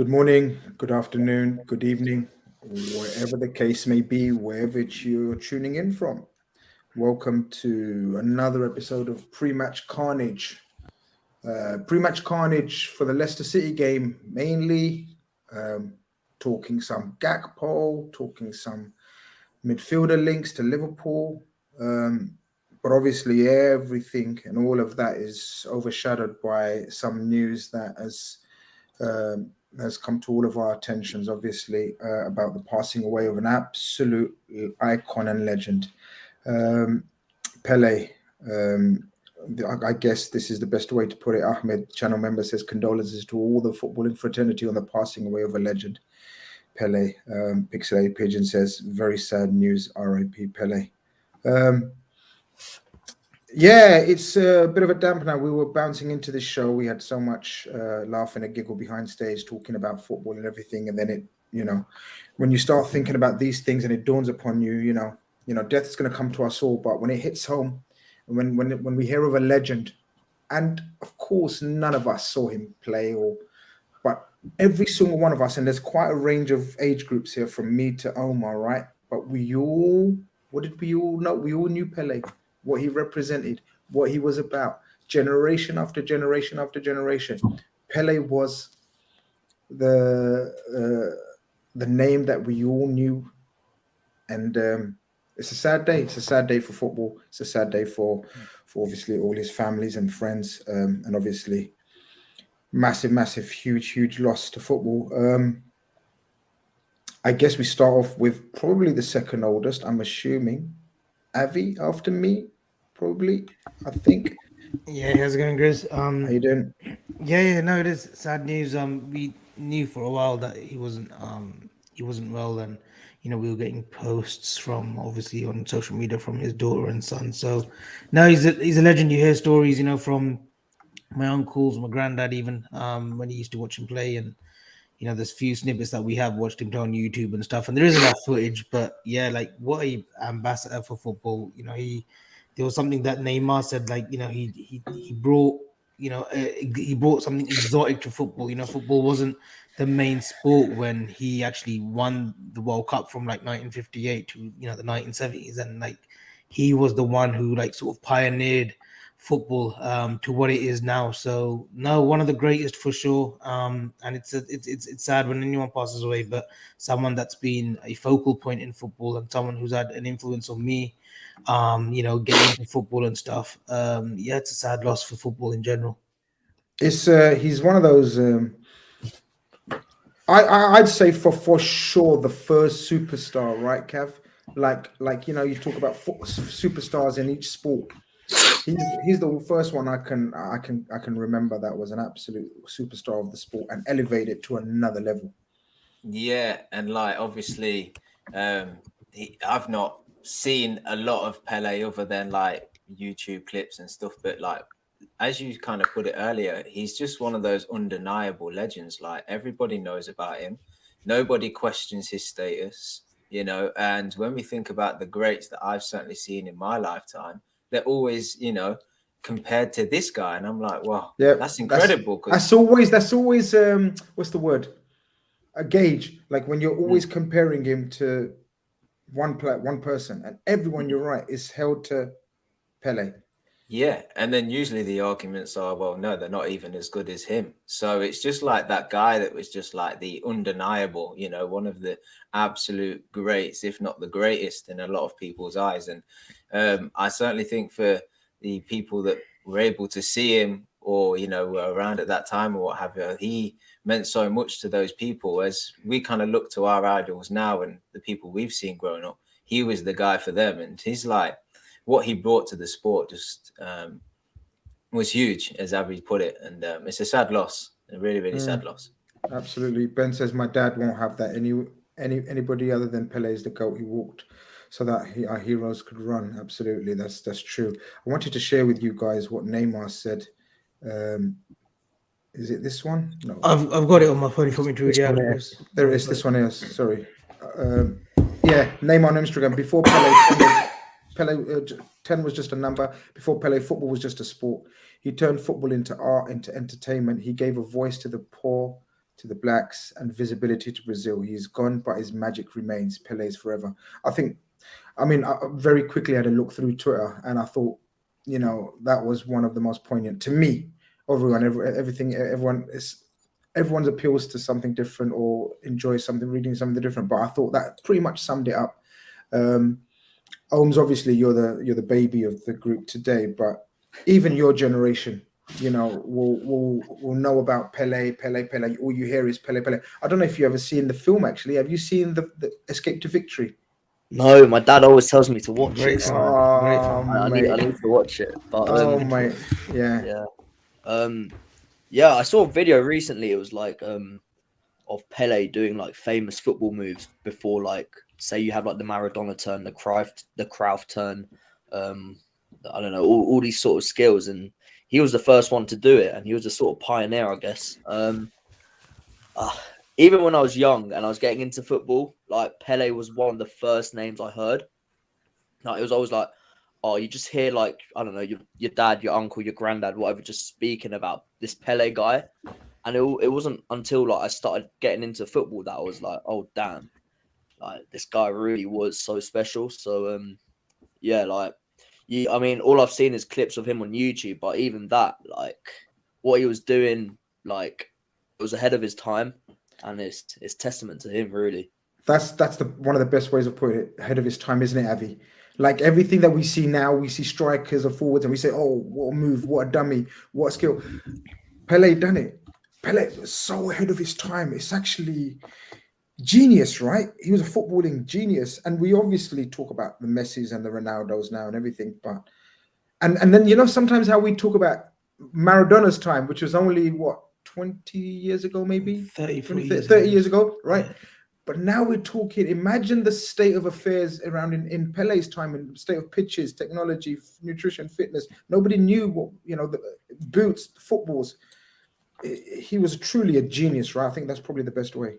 Good morning, good afternoon, good evening, wherever the case may be, wherever you're tuning in from. Welcome to another episode of Pre-Match Carnage. Pre-match Carnage for the Leicester City game, mainly talking some Gakpo, talking some midfielder links to Liverpool. But obviously everything and all of that is overshadowed by some news that has come to all of our attentions, obviously, about the passing away of an absolute icon and legend, Pele. I guess this is the best way to put it. Ahmed, channel member, says condolences to all the footballing fraternity on the passing away of a legend, Pele. Pixelated Pigeon says, very sad news, R.I.P. Pele. Yeah, it's a bit of a dampener. We were bouncing into this show. We had so much laughing and giggle behind stage, talking about football and everything. And then when you start thinking about these things and it dawns upon you, death's going to come to us all. But when it hits home, and when we hear of a legend, and of course none of us saw him play, but every single one of us, and there's quite a range of age groups here, from me to Omar, right? But what did we all know? We all knew Pele, what he represented, what he was about, generation after generation after generation. Pele was the name that we all knew, and it's a sad day. It's a sad day for football. It's a sad day for obviously all his families and friends, and obviously massive, huge loss to football. I guess we start off with probably the second oldest, I'm assuming. Avi after me, probably, I think. Yeah, how's it going, Grizz? How you doing? No, it is sad news. We knew for a while that he wasn't well, and we were getting posts from, obviously, on social media from his daughter and son. So, no, he's a legend. You hear stories, from my uncles, my granddad, even when he used to watch him play, and there's few snippets that we have watched him play on YouTube and stuff, and there is enough footage. But yeah, like, what a ambassador for football. There was something that Neymar said, like, he brought he brought something exotic to football. Football wasn't the main sport when he actually won the World Cup from like 1958 to the 1970s, and like he was the one who like sort of pioneered football to what it is now. So no, one of the greatest for sure. And it's sad when anyone passes away, but someone that's been a focal point in football and someone who's had an influence on me, getting into football and stuff. Yeah, it's a sad loss for football in general. It's he's one of those. I'd say for sure the first superstar, right, Kev? Like you talk about superstars in each sport. He's the first one I can remember that was an absolute superstar of the sport and elevated to another level. Yeah, and like obviously, I've not seen a lot of Pele other than like YouTube clips and stuff, but like as you kind of put it earlier, he's just one of those undeniable legends. Like everybody knows about him, nobody questions his status, And when we think about the greats that I've certainly seen in my lifetime, they're always, compared to this guy, and I'm like, wow, yeah, that's incredible. That's always what's the word? A gauge. Like when you're always comparing him to one person, and everyone, you're right, is held to Pele. Yeah, and then usually the arguments are, well, no, they're not even as good as him. So it's just like that guy that was just like the undeniable, one of the absolute greats, if not the greatest in a lot of people's eyes. And I certainly think for the people that were able to see him or, were around at that time or what have you, he meant so much to those people. As we kind of look to our idols now and the people we've seen growing up, he was the guy for them. And he's like, what he brought to the sport just was huge, as Abby put it. And it's a sad loss, a really sad loss. Absolutely. Ben says, my dad won't have that. Anybody other than Pele is the goat. He walked so that our heroes could run. Absolutely. That's true. I wanted to share with you guys what Neymar said. Is it this one? No. I've got it on my phone for me to read out. There it is. This one is. Sorry. Yeah, Neymar on Instagram. Before Pele, 10 was just a number. Before Pele, football was just a sport. He turned football into art, into entertainment. He gave a voice to the poor, to the Blacks and visibility to Brazil. He's gone, but his magic remains. Pele's forever. I very quickly had a look through Twitter, and I thought, that was one of the most poignant to me. Everyone's appeals to something different or enjoys something, reading something different. But I thought that pretty much summed it up. Holmes, obviously, you're the baby of the group today, but even your generation, will know about Pele. All you hear is Pele. I don't know if you ever seen the film. Actually, have you seen the Escape to Victory? No, my dad always tells me to watch it. So I need to watch it. But mate, yeah. I saw a video recently. It was like of Pele doing like famous football moves before, like, say you have like the Maradona turn, the Cruyff turn, I don't know, all these sort of skills, and he was the first one to do it, and he was a sort of pioneer, I guess. Even when I was young and I was getting into football, like, Pele was one of the first names I heard. Like, it was always like, oh, you just hear, like, I don't know, your dad, your uncle, your granddad, whatever, just speaking about this Pele guy. And it wasn't until, like, I started getting into football that I was like, oh, damn, like, this guy really was so special. So, all I've seen is clips of him on YouTube, but even that, like, what he was doing, like, it was ahead of his time, and it's testament to him, really. That's one of the best ways of putting it, ahead of his time, isn't it, Avi? Like, everything that we see now, we see strikers or forwards, and we say, oh, what a move, what a dummy, what a skill. Pele done it. Pele was so ahead of his time. It's actually genius, right? He was a footballing genius. And we obviously talk about the Messis and the Ronaldos now and everything, but and then, sometimes how we talk about Maradona's time, which was only 20 years ago, maybe 30 years ago, right? Yeah. But now we're talking, imagine the state of affairs around in Pele's time, in the state of pitches, technology, nutrition, fitness. Nobody knew what, the boots, the footballs. He was truly a genius, right? I think that's probably the best way.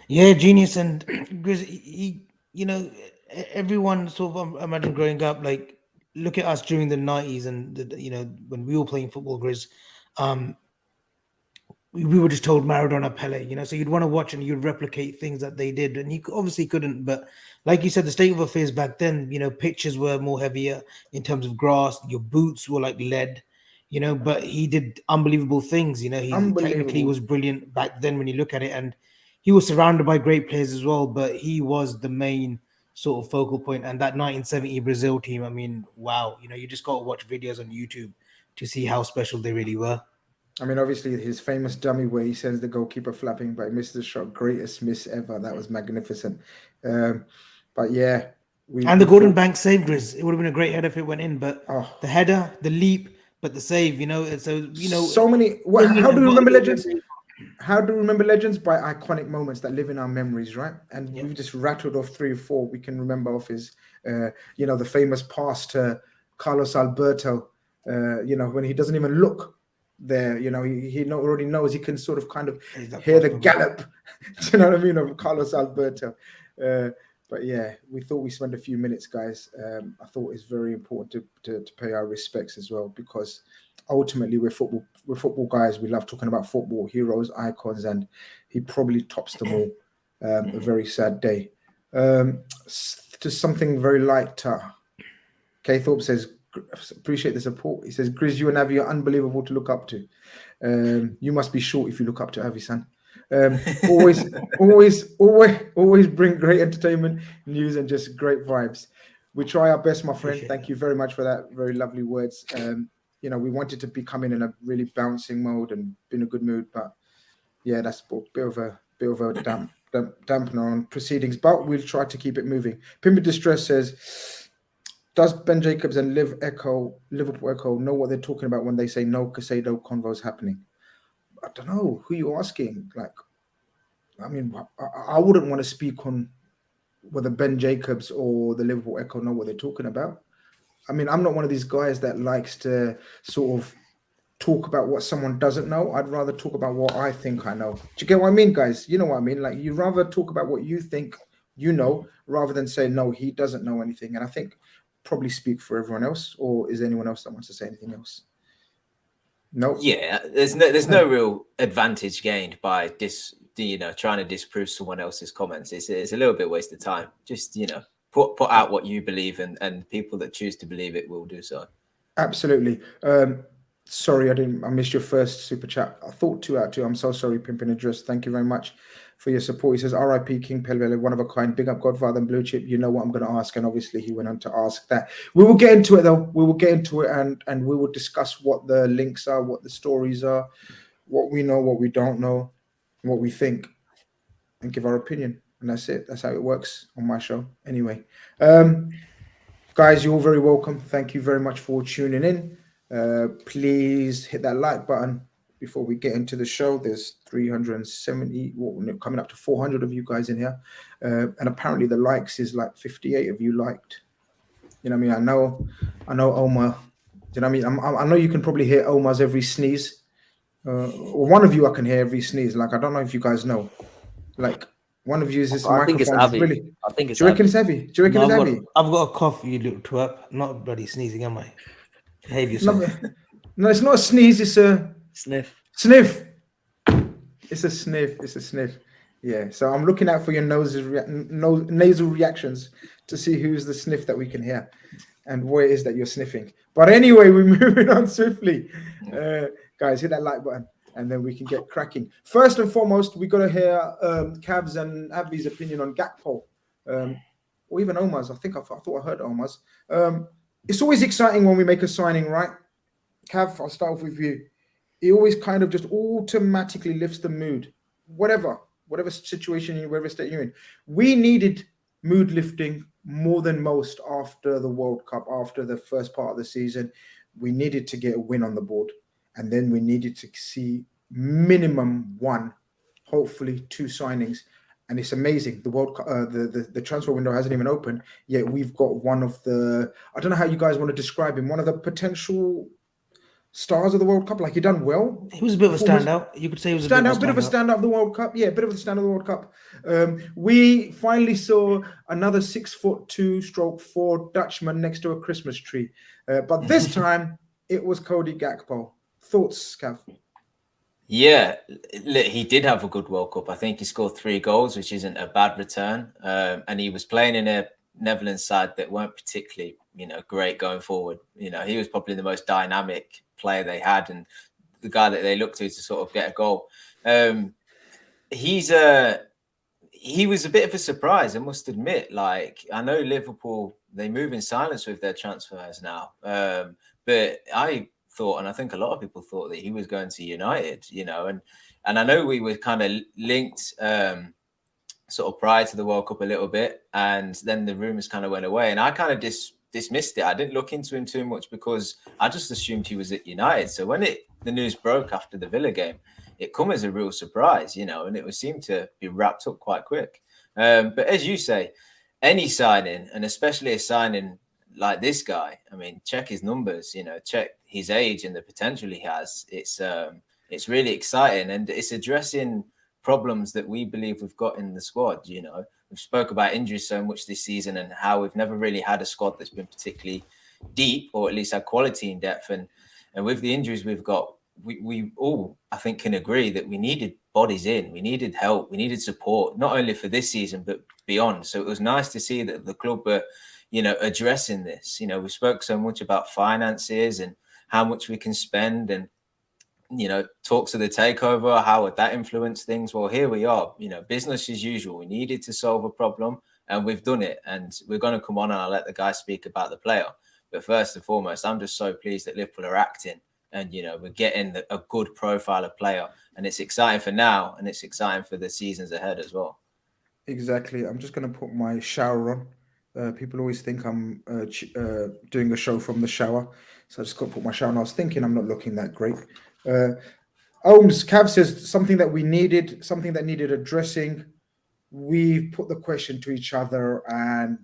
Yeah, genius. And he, everyone sort of, imagine growing up, like, look at us during the 90s and, when we were playing football, Grizz, we were just told Maradona, Pele, so you'd want to watch and you'd replicate things that they did, and he obviously couldn't. But like you said, the state of affairs back then, pitches were more heavier in terms of grass. Your boots were like lead, but he did unbelievable things. He technically was brilliant back then when you look at it, and he was surrounded by great players as well, but he was the main sort of focal point. And that 1970 Brazil team, I mean, wow, you just got to watch videos on YouTube to see how special they really were. I mean, obviously, his famous dummy where he sends the goalkeeper flapping, but he missed the shot. Greatest miss ever. That was magnificent. But yeah. And the Gordon Banks save, Grizz. It would have been a great header if it went in, but the header, the leap, but the save, So many. How do we remember legends? How do we remember legends? By iconic moments that live in our memories, right? And we've just rattled off 3 or 4. We can remember off his, the famous pass to Carlos Alberto, when he doesn't even look there, he already knows. He can sort of kind of hear the gallop, do you know what I mean, of Carlos Alberto. But yeah, we thought we spent a few minutes, guys. I thought it's very important to pay our respects as well, because ultimately we're football guys. We love talking about football, heroes, icons, and he probably tops them all. A very sad day. To something very light. Kay Thorpe says, appreciate the support. He says, Grizz, you and Avi are unbelievable to look up to. You must be short if you look up to Avi, son. Always bring great entertainment, news, and just great vibes. We try our best, my friend. Thank you very much for that. Very lovely words. We wanted to be coming in a really bouncing mode and be in a good mood, but yeah, that's a bit of a dampener on proceedings, but we'll try to keep it moving. Pimp Distress says, does Ben Jacobs and Liverpool Echo know what they're talking about when they say no Caicedo convos happening? I don't know who you're asking. Like, I mean, I wouldn't want to speak on whether Ben Jacobs or the Liverpool Echo know what they're talking about. I mean, I'm not one of these guys that likes to sort of talk about what someone doesn't know. I'd rather talk about what I think I know. Do you get what I mean, guys? You know what I mean? Like, you'd rather talk about what you think you know rather than say, no, he doesn't know anything. And I think probably speak for everyone else, or is there anyone else that wants to say anything else? No. Yeah, there's no real advantage gained by trying to disprove someone else's comments. It's a little bit waste of time. Just, put out what you believe, and people that choose to believe it will do so. Absolutely. Sorry, I missed your first super chat. I thought 2 out 2. I'm so sorry, Pimpin' Address. Thank you very much for your support. He says, RIP King Pele, one of a kind, big up Godfather and Blue Chip. You know what I'm going to ask. And obviously he went on to ask that. We will get into it though. We will get into it and we will discuss what the links are, what the stories are, what we know, what we don't know, what we think, and give our opinion. And that's it. That's how it works on my show. Anyway, guys, you're all very welcome. Thank you very much for tuning in. Please hit that like button before we get into the show. There's 370, coming up to 400 of you guys in here. And apparently the likes is like 58 of you liked. You know what I mean? I know Omar. You know what I mean? I know you can probably hear Omar's every sneeze. Or one of you I can hear every sneeze. Like, I don't know if you guys know. Like, one of you is this microphone is really... I think it's Do you reckon it's heavy? Do you reckon it's heavy? I've got a cough, you little twerp. Not bloody sneezing, am I? Behave yourself. No, it's not a sneeze. It's a... Sniff. It's a sniff. Yeah. So I'm looking out for your nasal reactions to see who's the sniff that we can hear and where it is that you're sniffing. But anyway, we're moving on swiftly. Guys, hit that like button and then we can get cracking. First and foremost, we got to hear Cavs and Avi's opinion on Gakpo, or even Omar's. I thought I heard Omar's. It's always exciting when we make a signing, right? Cav, I'll start off with you. It always kind of just automatically lifts the mood, whatever situation, whatever state you're in. We needed mood lifting more than most after the World Cup, after the first part of the season. We needed to get a win on the board, and then we needed to see minimum 1, hopefully 2 signings. And it's amazing. The World Cup, the transfer window hasn't even opened yet. We've got one of the, I don't know how you guys want to describe him, one of the potential stars of the World Cup. Like, he done well. He was a bit of a standout. You could say he was a bit of a standout of the World Cup. Yeah, a bit of a standout of the World Cup. We finally saw another 6'2" / 4 Dutchman next to a Christmas tree. But this time it was Cody Gakpo. Thoughts, Cav? Yeah, he did have a good World Cup. I think he scored 3 goals, which isn't a bad return. And he was playing in a Netherlands side that weren't particularly, great going forward. He was probably the most dynamic player they had and the guy that they looked to sort of get a goal. He was a bit of a surprise, I must admit. Like, I know Liverpool, they move in silence with their transfers now. But I thought, and I think a lot of people thought, that he was going to United, and I know we were kind of linked sort of prior to the World Cup a little bit, and then the rumours kind of went away, and I kind of dismissed it. I didn't look into him too much because I just assumed he was at United. So when the news broke after the Villa game, it come as a real surprise, and it seemed to be wrapped up quite quick. But as you say, any signing, and especially a signing like this guy, I mean, check his numbers, check his age and the potential he has. It's really exciting, and it's addressing problems that we believe we've got in the squad. We've spoke about injuries so much this season and how we've never really had a squad that's been particularly deep, or at least had quality in depth. And with the injuries we've got, we all, I think, can agree that we needed bodies in, we needed help, we needed support, not only for this season, but beyond. So it was nice to see that the club were, addressing this. We spoke so much about finances and how much we can spend, and, talks of the takeover, how would that influence things? Well, here we are, business as usual. We needed to solve a problem and we've done it. And we're going to come on and I'll let the guy speak about the player. But first and foremost, I'm just so pleased that Liverpool are acting, and, we're getting a good profile of player, and it's exciting for now, and it's exciting for the seasons ahead as well. Exactly. I'm just going to put my shower on. People always think I'm doing a show from the shower. So I just got to put my shower on. I was thinking I'm not looking that great. Cav says something that needed addressing. We put the question to each other and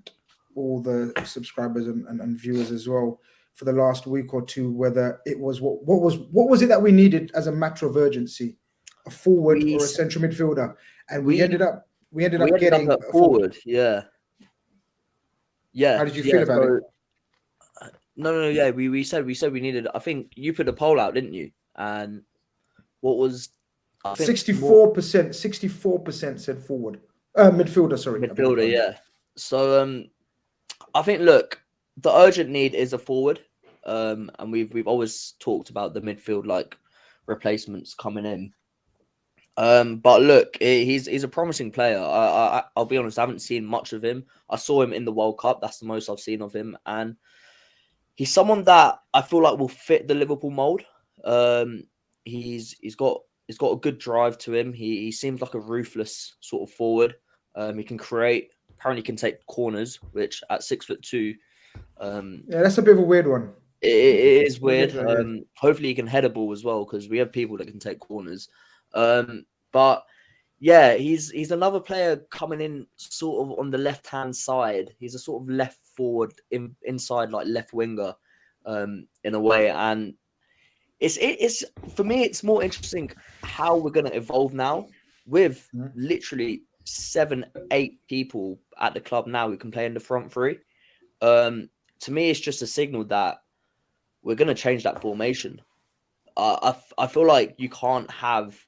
all the subscribers and viewers as well for the last week or two, whether it was what was it that we needed as a matter of urgency, a forward or a central midfielder, and we ended up getting a forward. Yeah. How did you feel about it? No. Yeah, we said we needed. I think you put a poll out, didn't you? And what was I think 64% said forward. Midfielder, sorry. Midfielder, yeah. So I think, look, the urgent need is a forward. And we've always talked about the midfield like replacements coming in. But look, he's a promising player. I'll be honest, I haven't seen much of him. I saw him in the World Cup. That's the most I've seen of him, and he's someone that I feel like will fit the Liverpool mold. He's got a good drive to him. He seems like a ruthless sort of forward. He can create. Apparently, can take corners, which at 6'2". Yeah, that's a bit of a weird one. It is weird. Hopefully, he can head a ball as well, because we have people that can take corners. But yeah, he's another player coming in sort of on the left hand side. He's a sort of left forward inside, like left winger, in a way. And it's for me, it's more interesting how we're going to evolve now with literally 7-8 people at the club now who can play in the front three. To me, it's just a signal that we're going to change that formation. I feel like you can't have.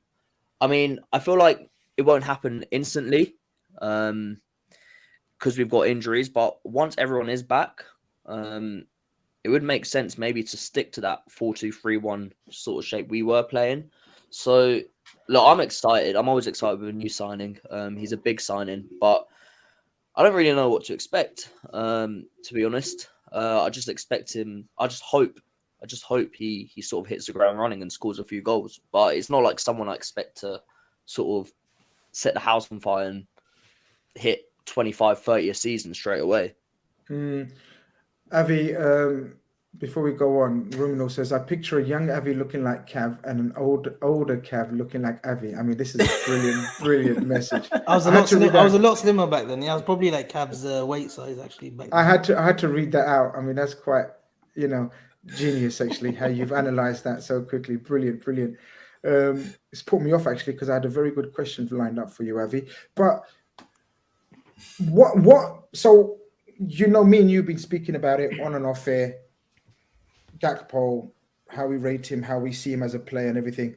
I mean, I feel like it won't happen instantly because we've got injuries. But once everyone is back, it would make sense maybe to stick to that 4-2-3-1 sort of shape we were playing. So, look, I'm excited. I'm always excited with a new signing. He's a big signing, but I don't really know what to expect, to be honest. I just expect him. I just hope he sort of hits the ground running and scores a few goals. But it's not like someone I expect to sort of set the house on fire and hit 25, 30 a season straight away. Avi, before we go on, Rumours says, I picture a young Avi looking like Cav and an older Cav looking like Avi. I mean, this is a brilliant message. I was a lot slimmer back then. Yeah, I was probably like Cav's weight size actually back then. I had to read that out. I mean, that's quite, genius actually, how you've analysed that so quickly. Brilliant. It's put me off actually, because I had a very good question lined up for you, Avi. But so me and you've been speaking about it on and off air. Gakpo, how we rate him, how we see him as a player and everything.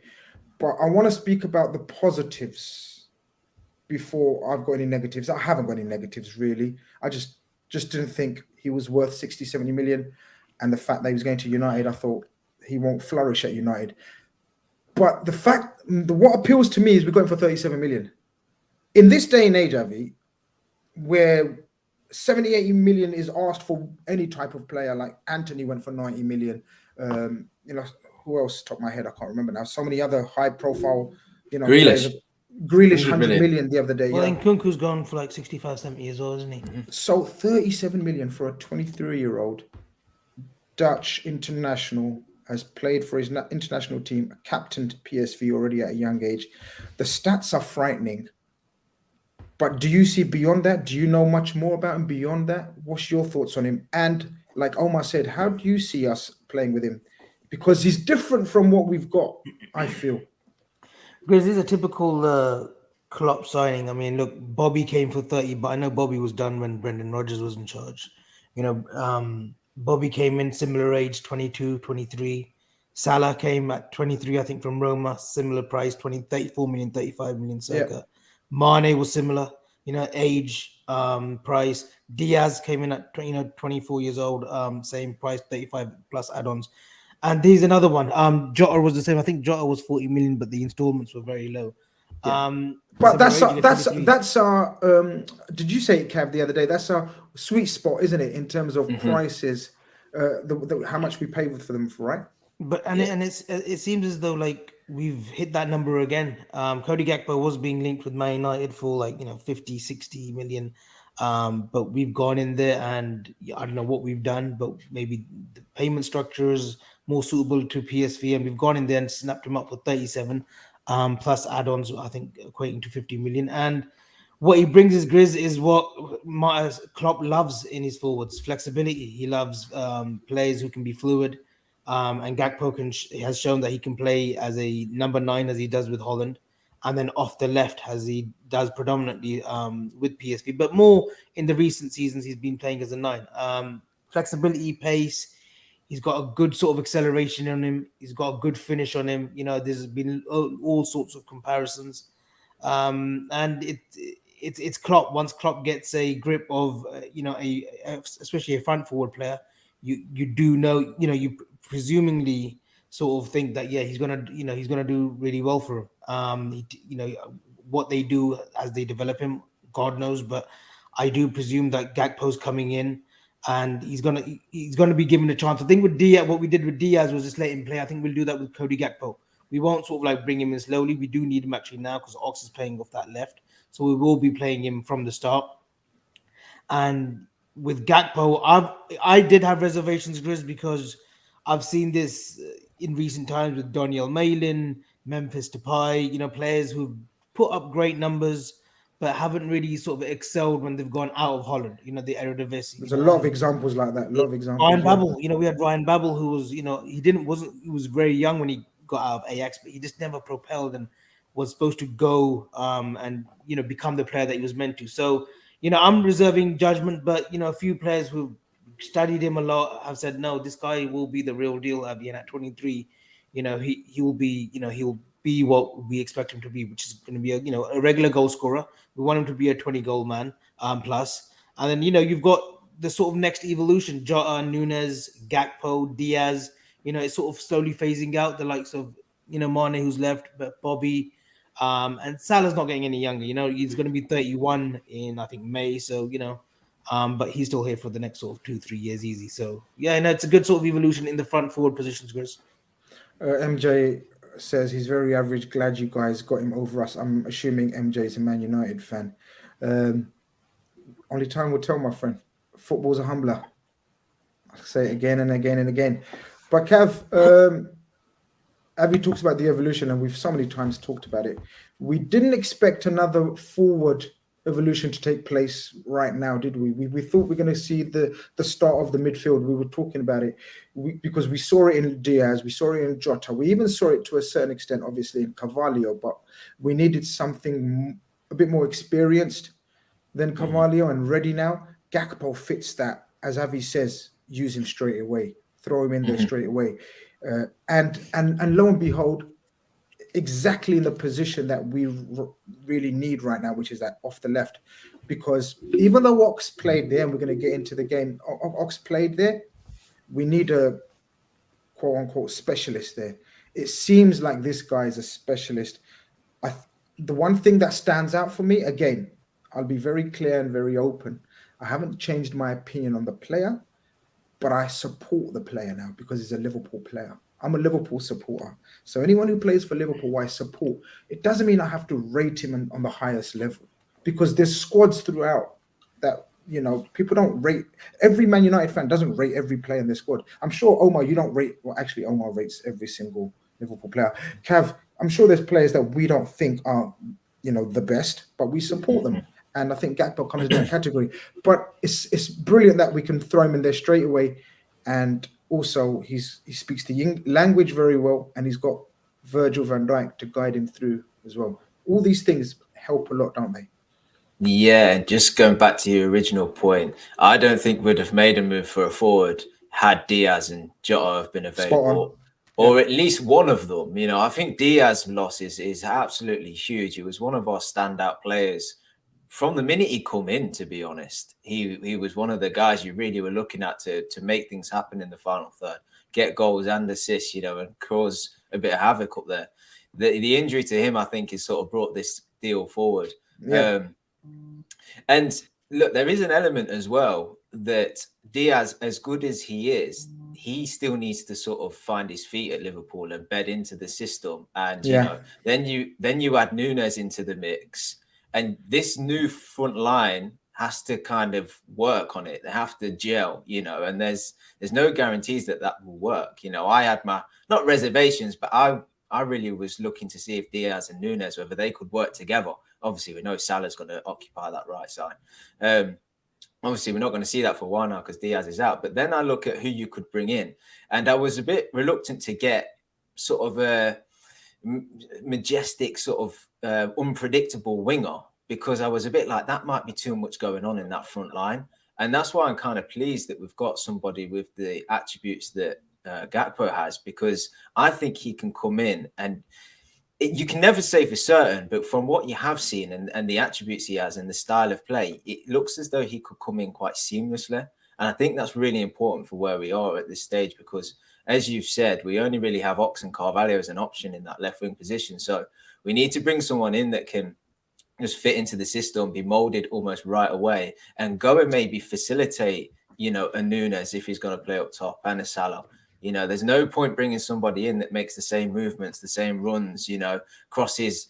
But I want to speak about the positives before I've got any negatives. I haven't got any negatives, really. I just didn't think he was worth 60, 70 million. And the fact that he was going to United, I thought he won't flourish at United. But what appeals to me is we're going for 37 million. In this day and age, Avi, where 70, 80 million is asked for any type of player, like Anthony went for 90 million. Who else, top of my head, I can't remember now. So many other high profile, Grealish 100 million the other day. Well, and Kunku's gone for like 65, 70 years old, isn't he? So 37 million for a 23-year-old Dutch international, has played for his international team, captained PSV already at a young age. The stats are frightening. But do you see beyond that? Do you know much more about him beyond that? What's your thoughts on him? And like Omar said, how do you see us playing with him? Because he's different from what we've got, I feel. Grizz is a typical Klopp signing. I mean, look, Bobby came for 30, but I know Bobby was done when Brendan Rodgers was in charge. Bobby came in similar age, 22, 23. Salah came at 23, I think, from Roma, similar price, 34 million, 35 million circa. Yeah. Mane was similar, age, price. Diaz came in at 24 years old, same price, 35 plus add-ons. And there's another one. Jota was the same. I think Jota was 40 million, but the installments were very low. Yeah. But that's our did you say it, Cav, the other day? That's our sweet spot, isn't it, in terms of prices, how much we pay for them, right? But it seems as though like we've hit that number again. Cody Gakpo was being linked with Man United for 50, 60 million. But we've gone in there and I don't know what we've done, but maybe the payment structure is more suitable to PSV, and we've gone in there and snapped him up for 37 plus add-ons, I think equating to 50 million. And what he brings is Grizz is what Klopp loves in his forwards: flexibility. He loves players who can be fluid. And Gakpo has shown that he can play as a number 9, as he does with Holland, and then off the left, as he does predominantly with PSV. But more in the recent seasons, he's been playing as a 9. Flexibility, pace. He's got a good sort of acceleration on him. He's got a good finish on him. You know, there's been all sorts of comparisons, and it's Klopp. Once Klopp gets a grip of especially a front forward player, you do know, you presumingly sort of think that he's gonna do really well for him. What they do as they develop him, God knows, but I do presume that Gakpo's coming in and he's gonna be given a chance. I think with Diaz, what we did with Diaz was just let him play. I think we'll do that with Cody Gakpo. We won't sort of like bring him in slowly. We do need him actually now because Ox is playing off that left, so we will be playing him from the start. And with Gakpo, I did have reservations, Grizz, because I've seen this in recent times with Daniel Malin, Memphis Depay, players who've put up great numbers but haven't really sort of excelled when they've gone out of Holland, the Eredivisie. There's a lot of examples like that. A lot of examples. Ryan Babel, we had Ryan Babel who was, he was very young when he got out of Ajax, but he just never propelled and was supposed to go and become the player that he was meant to. So, I'm reserving judgment, but a few players who studied him a lot have said, no, this guy will be the real deal at 23. He will be, he'll be what we expect him to be, which is going to be a regular goal scorer. We want him to be a 20-goal man plus. And then, you've got the sort of next evolution, Jota, Nunes, Gakpo, Diaz, it's sort of slowly phasing out the likes of, Mane, who's left, but Bobby, and Salah's not getting any younger. He's going to be 31 in, I think, May. So, but he's still here for the next sort of 2-3 years easy. So, it's a good sort of evolution in the front forward positions, Grizz. MJ says he's very average. Glad you guys got him over us. I'm assuming MJ is a Man United fan. Only time will tell, my friend. Football's a humbler. I say it again and again and again. But Cav, Avi talks about the evolution, and we've so many times talked about it. We didn't expect another forward evolution to take place right now, did we? We thought we were going to see the start of the midfield. We were talking about it because we saw it in Diaz, we saw it in Jota, we even saw it to a certain extent, obviously, in Carvalho, but we needed something a bit more experienced than Carvalho and ready now. Gakpo fits that, as Avi says, use him straight away, throw him in there straight away. And lo and behold, exactly in the position that we really need right now, which is that off the left. Because even though Ox played there, and we're going to get into the game, Ox played there, we need a quote-unquote specialist there. It seems like this guy is a specialist. The one thing that stands out for me, again, I'll be very clear and very open. I haven't changed my opinion on the player, but I support the player now because he's a Liverpool player. I'm a Liverpool supporter. So anyone who plays for Liverpool, I support. It doesn't mean I have to rate him on the highest level because there's squads throughout that, people don't rate. Every Man United fan doesn't rate every player in their squad. I'm sure, Omar, you don't rate. Well, actually, Omar rates every single Liverpool player. Cav, I'm sure there's players that we don't think are, the best, but we support them. And I think Gakpo comes in that category. But it's brilliant that we can throw him in there straight away. And also, he speaks the language very well, and he's got Virgil van Dijk to guide him through as well. All these things help a lot, don't they? Yeah, just going back to your original point, I don't think we'd have made a move for a forward had Diaz and Jota have been available, or at least one of them. I think Diaz's loss is absolutely huge. He was one of our standout players from the minute he come in, to be honest. He was one of the guys you really were looking at to make things happen in the final third, get goals and assists, and cause a bit of havoc up there. The injury to him, I think, has sort of brought this deal forward. Yeah. And look, there is an element as well that Diaz, as good as he is, he still needs to sort of find his feet at Liverpool and bed into the system. And then you add Nunes into the mix. And this new front line has to kind of work on it. They have to gel, and there's no guarantees that will work. I had my, not reservations, but I really was looking to see if Diaz and Nunes, whether they could work together. Obviously, we know Salah's going to occupy that right side. Obviously, we're not going to see that for a while now because Diaz is out. But then I look at who you could bring in. And I was a bit reluctant to get sort of a majestic sort of unpredictable winger, because I was a bit like, that might be too much going on in that front line. And that's why I'm kind of pleased that we've got somebody with the attributes that Gakpo has, because I think he can come in and you can never say for certain, but from what you have seen and the attributes he has and the style of play, it looks as though he could come in quite seamlessly. And I think that's really important for where we are at this stage, because as you've said, we only really have Ox and Carvalho as an option in that left wing position. So we need to bring someone in that can just fit into the system, be molded almost right away, and go and maybe facilitate, a Núñez if he's going to play up top, and a Salah. There's no point bringing somebody in that makes the same movements, the same runs, crosses,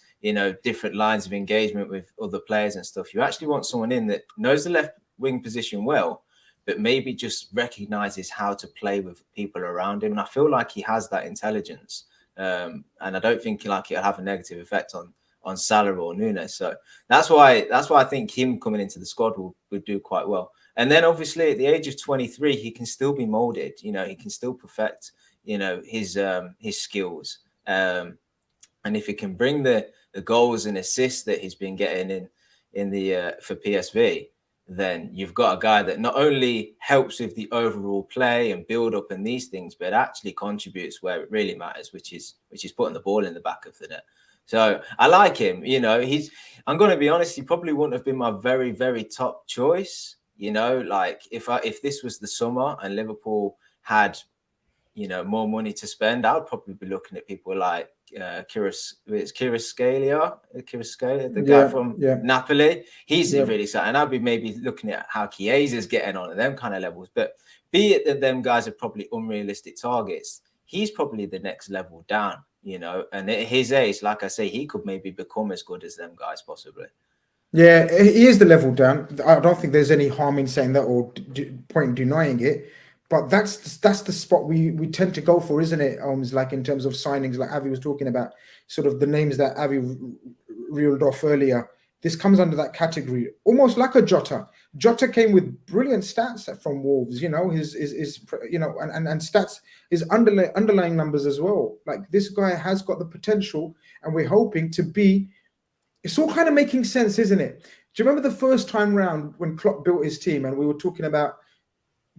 different lines of engagement with other players and stuff. You actually want someone in that knows the left wing position well, but maybe just recognizes how to play with people around him. And I feel like he has that intelligence. And I don't think it'll have a negative effect on Salah or Núñez. So that's why I think him coming into the squad would do quite well. And then obviously at the age of 23, he can still be molded. He can still perfect, his skills. And if he can bring the goals and assists that he's been getting in the for PSV, then you've got a guy that not only helps with the overall play and build up and these things, but actually contributes where it really matters, which is putting the ball in the back of the net. So I like him. I'm going to be honest, he probably wouldn't have been my very, very top choice. Like if this was the summer and Liverpool had, more money to spend, I would probably be looking at people like Kvaratskhelia, the guy from Napoli. He's really exciting. And I'd be maybe looking at how Chiesa's getting on at them kind of levels. But be it that them guys are probably unrealistic targets, he's probably the next level down, and at his age, like I say, he could maybe become as good as them guys possibly. Yeah, he is the level down. I don't think there's any harm in saying that or point in denying it. But that's the spot we tend to go for, isn't it? Like in terms of signings, like Avi was talking about, sort of the names that Avi reeled off earlier. This comes under that category, almost like a Jota. Jota came with brilliant stats from Wolves, his and stats, his underlying numbers as well. Like this guy has got the potential, and we're hoping to be. It's all kind of making sense, isn't it? Do you remember the first time round when Klopp built his team and we were talking about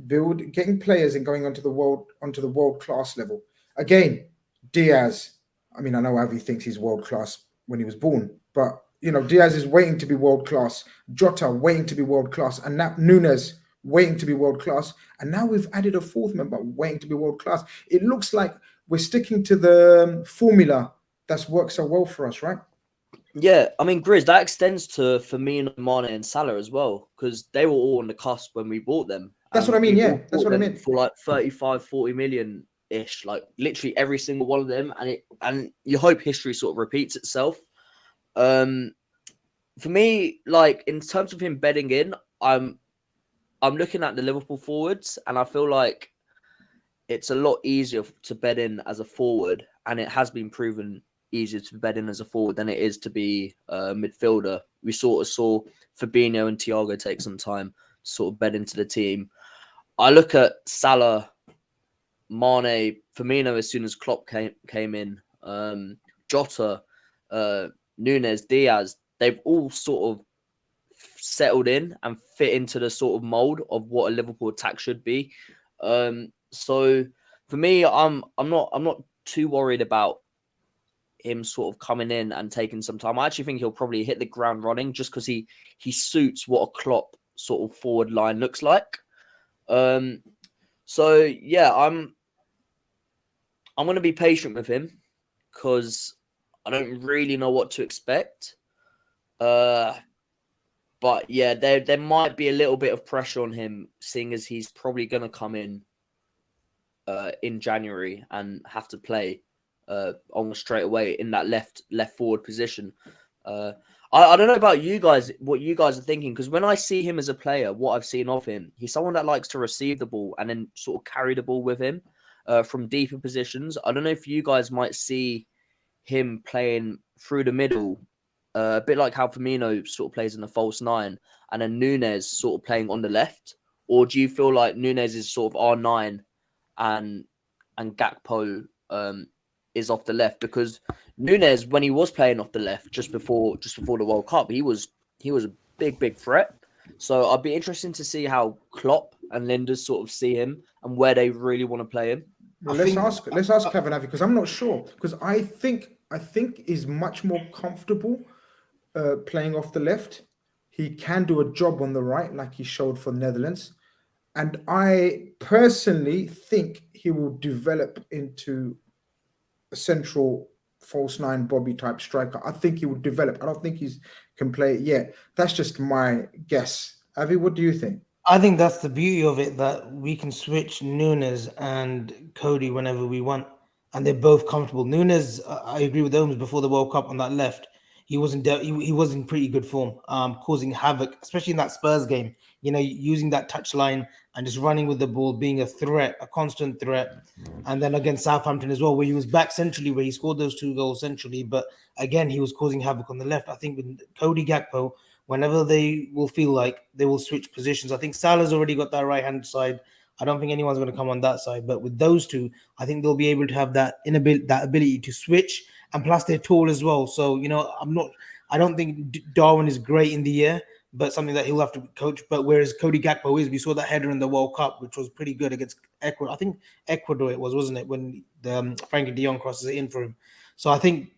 getting players and going onto the world class level? Again, Diaz. I mean, I know Avi thinks he's world class when he was born, but Diaz is waiting to be world class. Jota waiting to be world class, and now Núñez waiting to be world class, and now we've added a fourth member waiting to be world class. It looks like we're sticking to the formula that's worked so well for us, right? Yeah, I mean, Grizz, that extends to Firmino, Mane, and Salah as well, because they were all on the cusp when we bought them. That's what I mean, yeah. That's what I mean. For like 35, 40 million-ish, like literally every single one of them. And you hope history sort of repeats itself. For me, like in terms of him bedding in, I'm looking at the Liverpool forwards, and I feel like it's a lot easier to bed in as a forward, and it has been proven easier to bed in as a forward than it is to be a midfielder. We sort of saw Fabinho and Thiago take some time to sort of bed into the team. I look at Salah, Mane, Firmino as soon as Klopp came in, Jota, Núñez, Diaz, they've all sort of settled in and fit into the sort of mold of what a Liverpool attack should be. So for me, I'm not too worried about him sort of coming in and taking some time. I actually think he'll probably hit the ground running just because he suits what a Klopp sort of forward line looks like. So yeah, I'm going to be patient with him because I don't really know what to expect. But yeah, there might be a little bit of pressure on him, seeing as he's probably going to come in January and have to play almost straight away in that left forward position. I don't know about you guys, what you guys are thinking, because when I see him as a player, what I've seen of him, he's someone that likes to receive the ball and then sort of carry the ball with him from deeper positions. I don't know if you guys might see him playing through the middle, a bit like how Firmino sort of plays in the false nine, and then Núñez sort of playing on the left, or do you feel like Núñez is sort of R9 and Gakpo is off the left? Because Núñez, when he was playing off the left just before the World Cup, he was a big threat. So I'd be interested to see how Klopp and Linders sort of see him and where they really want to play him. Well, let's ask Kavanaugh, because I'm not sure, because I think he's much more comfortable playing off the left. He can do a job on the right, like he showed for Netherlands. And I personally think he will develop into a central false nine Bobby type striker. I think he will develop. I don't think he can play it yet. That's just my guess. Avi, what do you think? I think that's the beauty of it, that we can switch Nunes and Cody whenever we want, and they're both comfortable. Nunes, I agree with Holmes before the World Cup on that left. He was in pretty good form, causing havoc, especially in that Spurs game. You know, using that touchline and just running with the ball, being a threat, a constant threat. And then against Southampton as well, where he was back centrally, where he scored those 2 goals centrally. But again, he was causing havoc on the left. I think with Cody Gakpo, whenever they will feel like, they will switch positions. I think Salah's already got that right-hand side. I don't think anyone's going to come on that side. But with those two, I think they'll be able to have that ability to switch. And plus, they're tall as well. So, you know, I don't think Darwin is great in the air, but something that he'll have to coach. But whereas Cody Gakpo is, we saw that header in the World Cup, which was pretty good against Ecuador. I think Ecuador it was, wasn't it, when Frankie de Jong crosses it in for him. So I think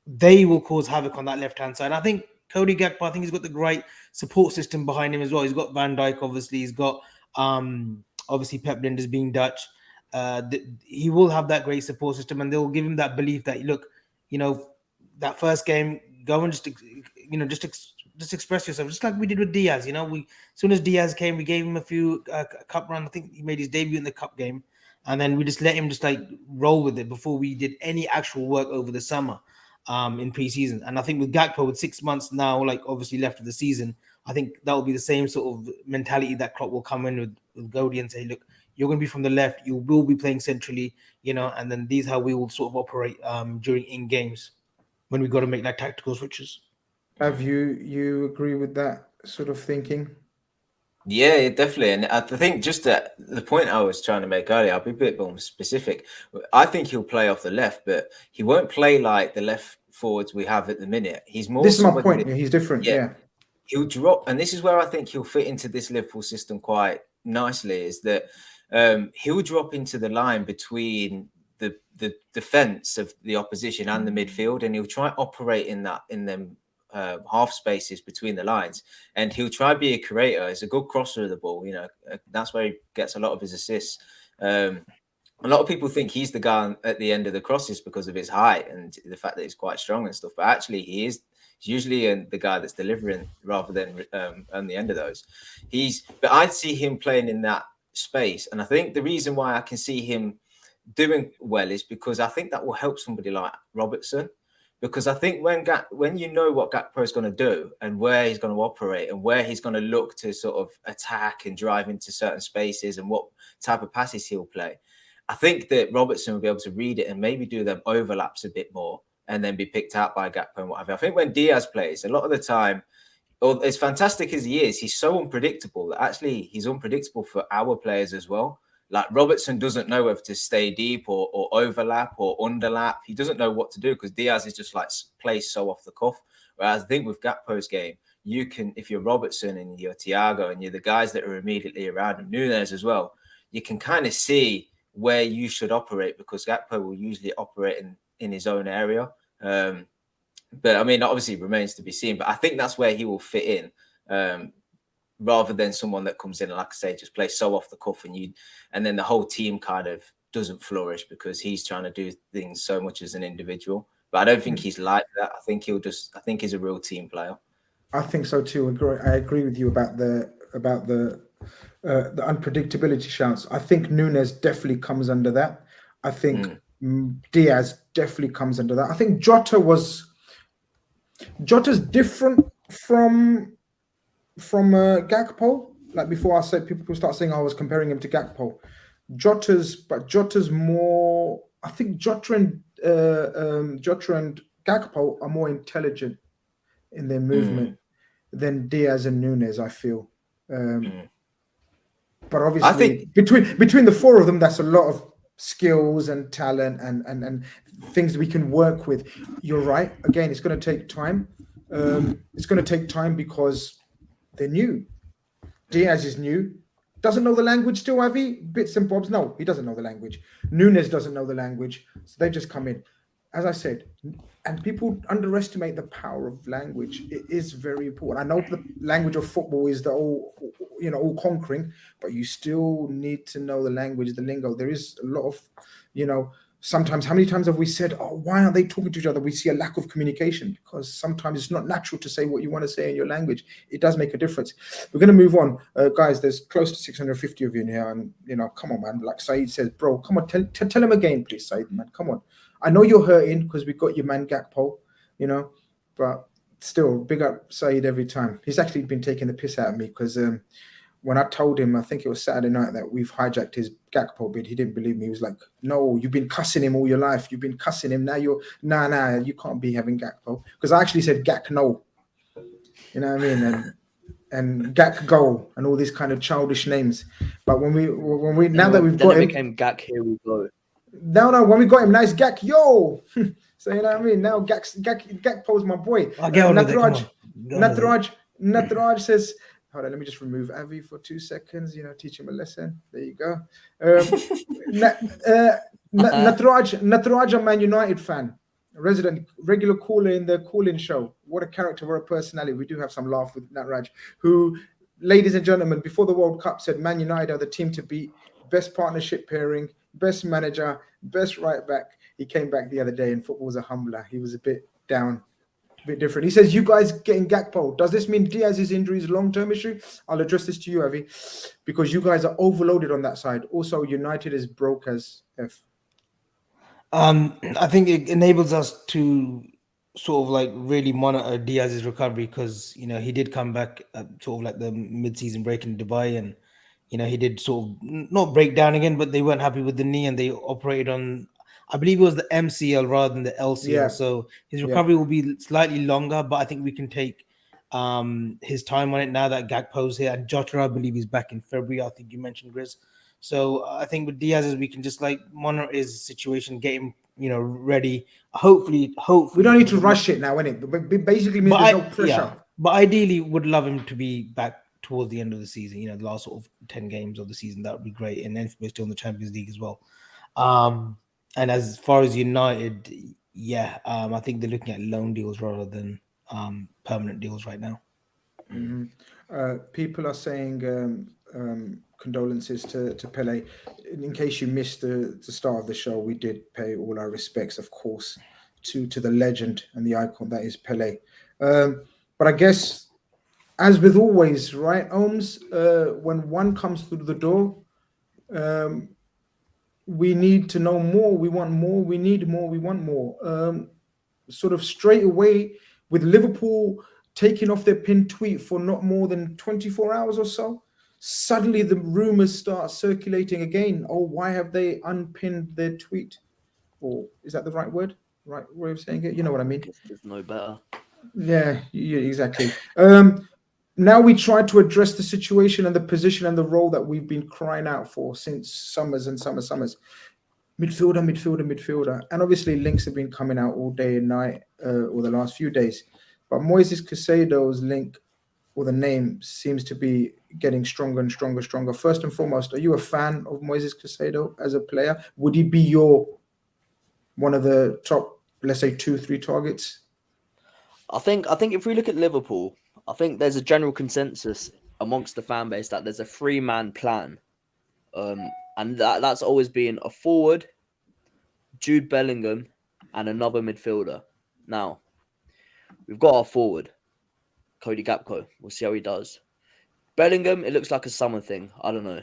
they will cause havoc on that left-hand side. I think Cody Gakpo, I think he's got the right support system behind him as well. He's got Van Dijk, obviously. He's got obviously Pep Linders being Dutch. He will have that great support system, and they'll give him that belief that, look, you know, that first game, go and just express yourself, just like we did with Diaz. You know, as soon as Diaz came, we gave him a few cup run. I think he made his debut in the cup game, and then we just let him just like roll with it before we did any actual work over the summer in preseason. And I think with Gakpo, with 6 months now, like obviously left of the season, I think that will be the same sort of mentality that Klopp will come in with Cody and say, look, you're going to be from the left, you will be playing centrally, you know, and then these are how we will sort of operate during in games when we got to make like tactical switches. Have you agree with that sort of thinking? Yeah, definitely. And I think just that the point I was trying to make earlier, I'll be a bit more specific. I think he'll play off the left, but he won't play like the left forwards we have at the minute. He's more. This is my point. He's different. Yeah. He'll drop, and this is where I think he'll fit into this Liverpool system quite nicely. Is that he'll drop into the line between the defense of the opposition and the midfield, and he'll try and operate in them half spaces between the lines, and he'll try to be a creator. He's a good crosser of the ball, you know. That's where he gets a lot of his assists. A lot of people think he's the guy at the end of the crosses because of his height and the fact that he's quite strong and stuff, but actually he's usually the guy that's delivering rather than on the end of those. But I'd see him playing in that space, and I think the reason why I can see him doing well is because I think that will help somebody like Robertson. Because I think when you know what Gakpo is going to do and where he's going to operate and where he's going to look to sort of attack and drive into certain spaces and what type of passes he'll play, I think that Robertson will be able to read it and maybe do them overlaps a bit more and then be picked out by Gakpo and whatever. I think when Diaz plays, a lot of the time, as fantastic as he is, he's so unpredictable that actually he's unpredictable for our players as well. Like Robertson doesn't know whether to stay deep or overlap or underlap. He doesn't know what to do because Diaz is just like plays so off the cuff. Whereas I think with Gakpo's game, you can, if you're Robertson and you're Thiago and you're the guys that are immediately around him, Nunes as well, you can kind of see where you should operate because Gakpo will usually operate in his own area. But I mean, obviously it remains to be seen. But I think that's where he will fit in. Rather than someone that comes in and, like I say, just plays so off the cuff and then the whole team kind of doesn't flourish because he's trying to do things so much as an individual. But I don't think he's like that. I think he's a real team player. I think so too. I agree with you about the unpredictability chance. I think Nunes definitely comes under that. I think Diaz definitely comes under that. I think Jota's different from Gakpo. Like before, I said people start saying I was comparing him to Gakpo. Jota's more. I think Jota and Gakpo are more intelligent in their movement than Diaz and Nunes. I feel, but obviously, I think between the four of them, that's a lot of skills and talent and things we can work with. You're right. Again, it's going to take time. It's going to take time because they're new. Diaz is new. Doesn't know the language still, have he? Bits and bobs. No, he doesn't know the language. Nunes doesn't know the language. So they just come in. As I said, and people underestimate the power of language. It is very important. I know the language of football is the all conquering, but you still need to know the language, the lingo. There is a lot of, sometimes, how many times have we said, oh, why aren't they talking to each other? We see a lack of communication because sometimes it's not natural to say what you want to say in your language. It does make a difference. We're going to move on. Guys, there's close to 650 of you in here. And, come on, man. Like Saeed says, bro, come on, tell him again, please, Saeed, man. Come on. I know you're hurting because we got your man Gakpo, but still, big up Saeed every time. He's actually been taking the piss out of me because when I told him, I think it was Saturday night, that we've hijacked his Gakpo bid, he didn't believe me. He was like, no, you've been cussing him all your life. You've been cussing him. Now nah, you can't be having Gakpo. Because I actually said Gak no. You know what I mean? And Gak go and all these kind of childish names. But when we now that we've got him, became Gak, here we go. No, when we got him, nice Gak, yo. So you know what I mean? Now Gakpo's my boy. Natraj says, hold on, let me just remove Avi for 2 seconds, teach him a lesson. There you go. Natraj, a Man United fan, regular caller in the call-in show. What a character, what a personality. We do have some laugh with Natraj, who, ladies and gentlemen, before the World Cup said Man United are the team to beat, best partnership pairing, best manager, best right back. He came back the other day and football was a humbler. He was a bit down, a bit different. He says, you guys getting Gakpo. Does this mean Diaz's injury is a long-term issue? I'll address this to you, Avi, because you guys are overloaded on that side. Also, United is broke as F. I think it enables us to sort of like really monitor Diaz's recovery because, he did come back at sort of like the mid-season break in Dubai and, he did sort of not break down again, but they weren't happy with the knee and they operated on, I believe it was the MCL rather than the LCL. Yeah. So his recovery will be slightly longer, but I think we can take his time on it now that Gakpo's here. And Jota, I believe, is back in February. I think you mentioned, Grizz. So I think with Diaz, we can just like monitor his situation, get him, ready. Hopefully. We don't need to rush it now, innit? But basically means there's no pressure. Yeah, but ideally would love him to be back towards the end of the season, the last sort of 10 games of the season. That would be great. And then we're still in the Champions League as well. And as far as United, I think they're looking at loan deals rather than permanent deals right now. Mm-hmm. People are saying condolences to Pele. In case you missed the start of the show, we did pay all our respects, of course, to the legend and the icon that is Pele. But I guess, as with always, right, Ohms, when one comes through the door, we need to know more. We want more. We need more. We want more. Sort of straight away with Liverpool taking off their pinned tweet for not more than 24 hours or so, suddenly the rumors start circulating again. Oh, why have they unpinned their tweet? Or is that the right word? Right way of saying it? You know what I mean? There's no better. Yeah, exactly. Now we try to address the situation and the position and the role that we've been crying out for since summers. Midfielder. And obviously links have been coming out all day and night or the last few days. But Moises Caicedo's link or the name seems to be getting stronger and stronger. First and foremost, are you a fan of Moises Caicedo as a player? Would he be one of the top, let's say, 2-3 targets? I think if we look at Liverpool, I think there's a general consensus amongst the fan base that there's a 3-man plan. And that's always been a forward, Jude Bellingham, and another midfielder. Now, we've got our forward, Cody Gakpo. We'll see how he does. Bellingham, it looks like a summer thing. I don't know.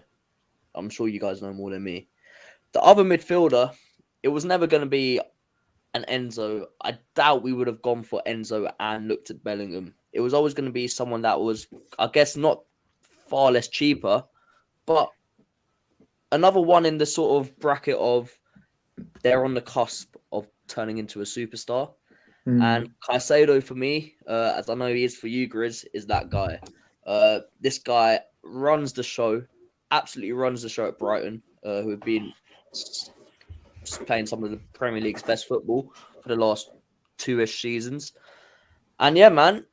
I'm sure you guys know more than me. The other midfielder, it was never going to be an Enzo. I doubt we would have gone for Enzo and looked at Bellingham. It was always going to be someone that was, I guess, not far less cheaper, but another one in the sort of bracket of they're on the cusp of turning into a superstar. And Caicedo, for me, as I know he is for you, Grizz, is that guy. This guy runs the show, absolutely runs the show at Brighton, who have been playing some of the Premier League's best football for the last 2-ish seasons. And yeah, man,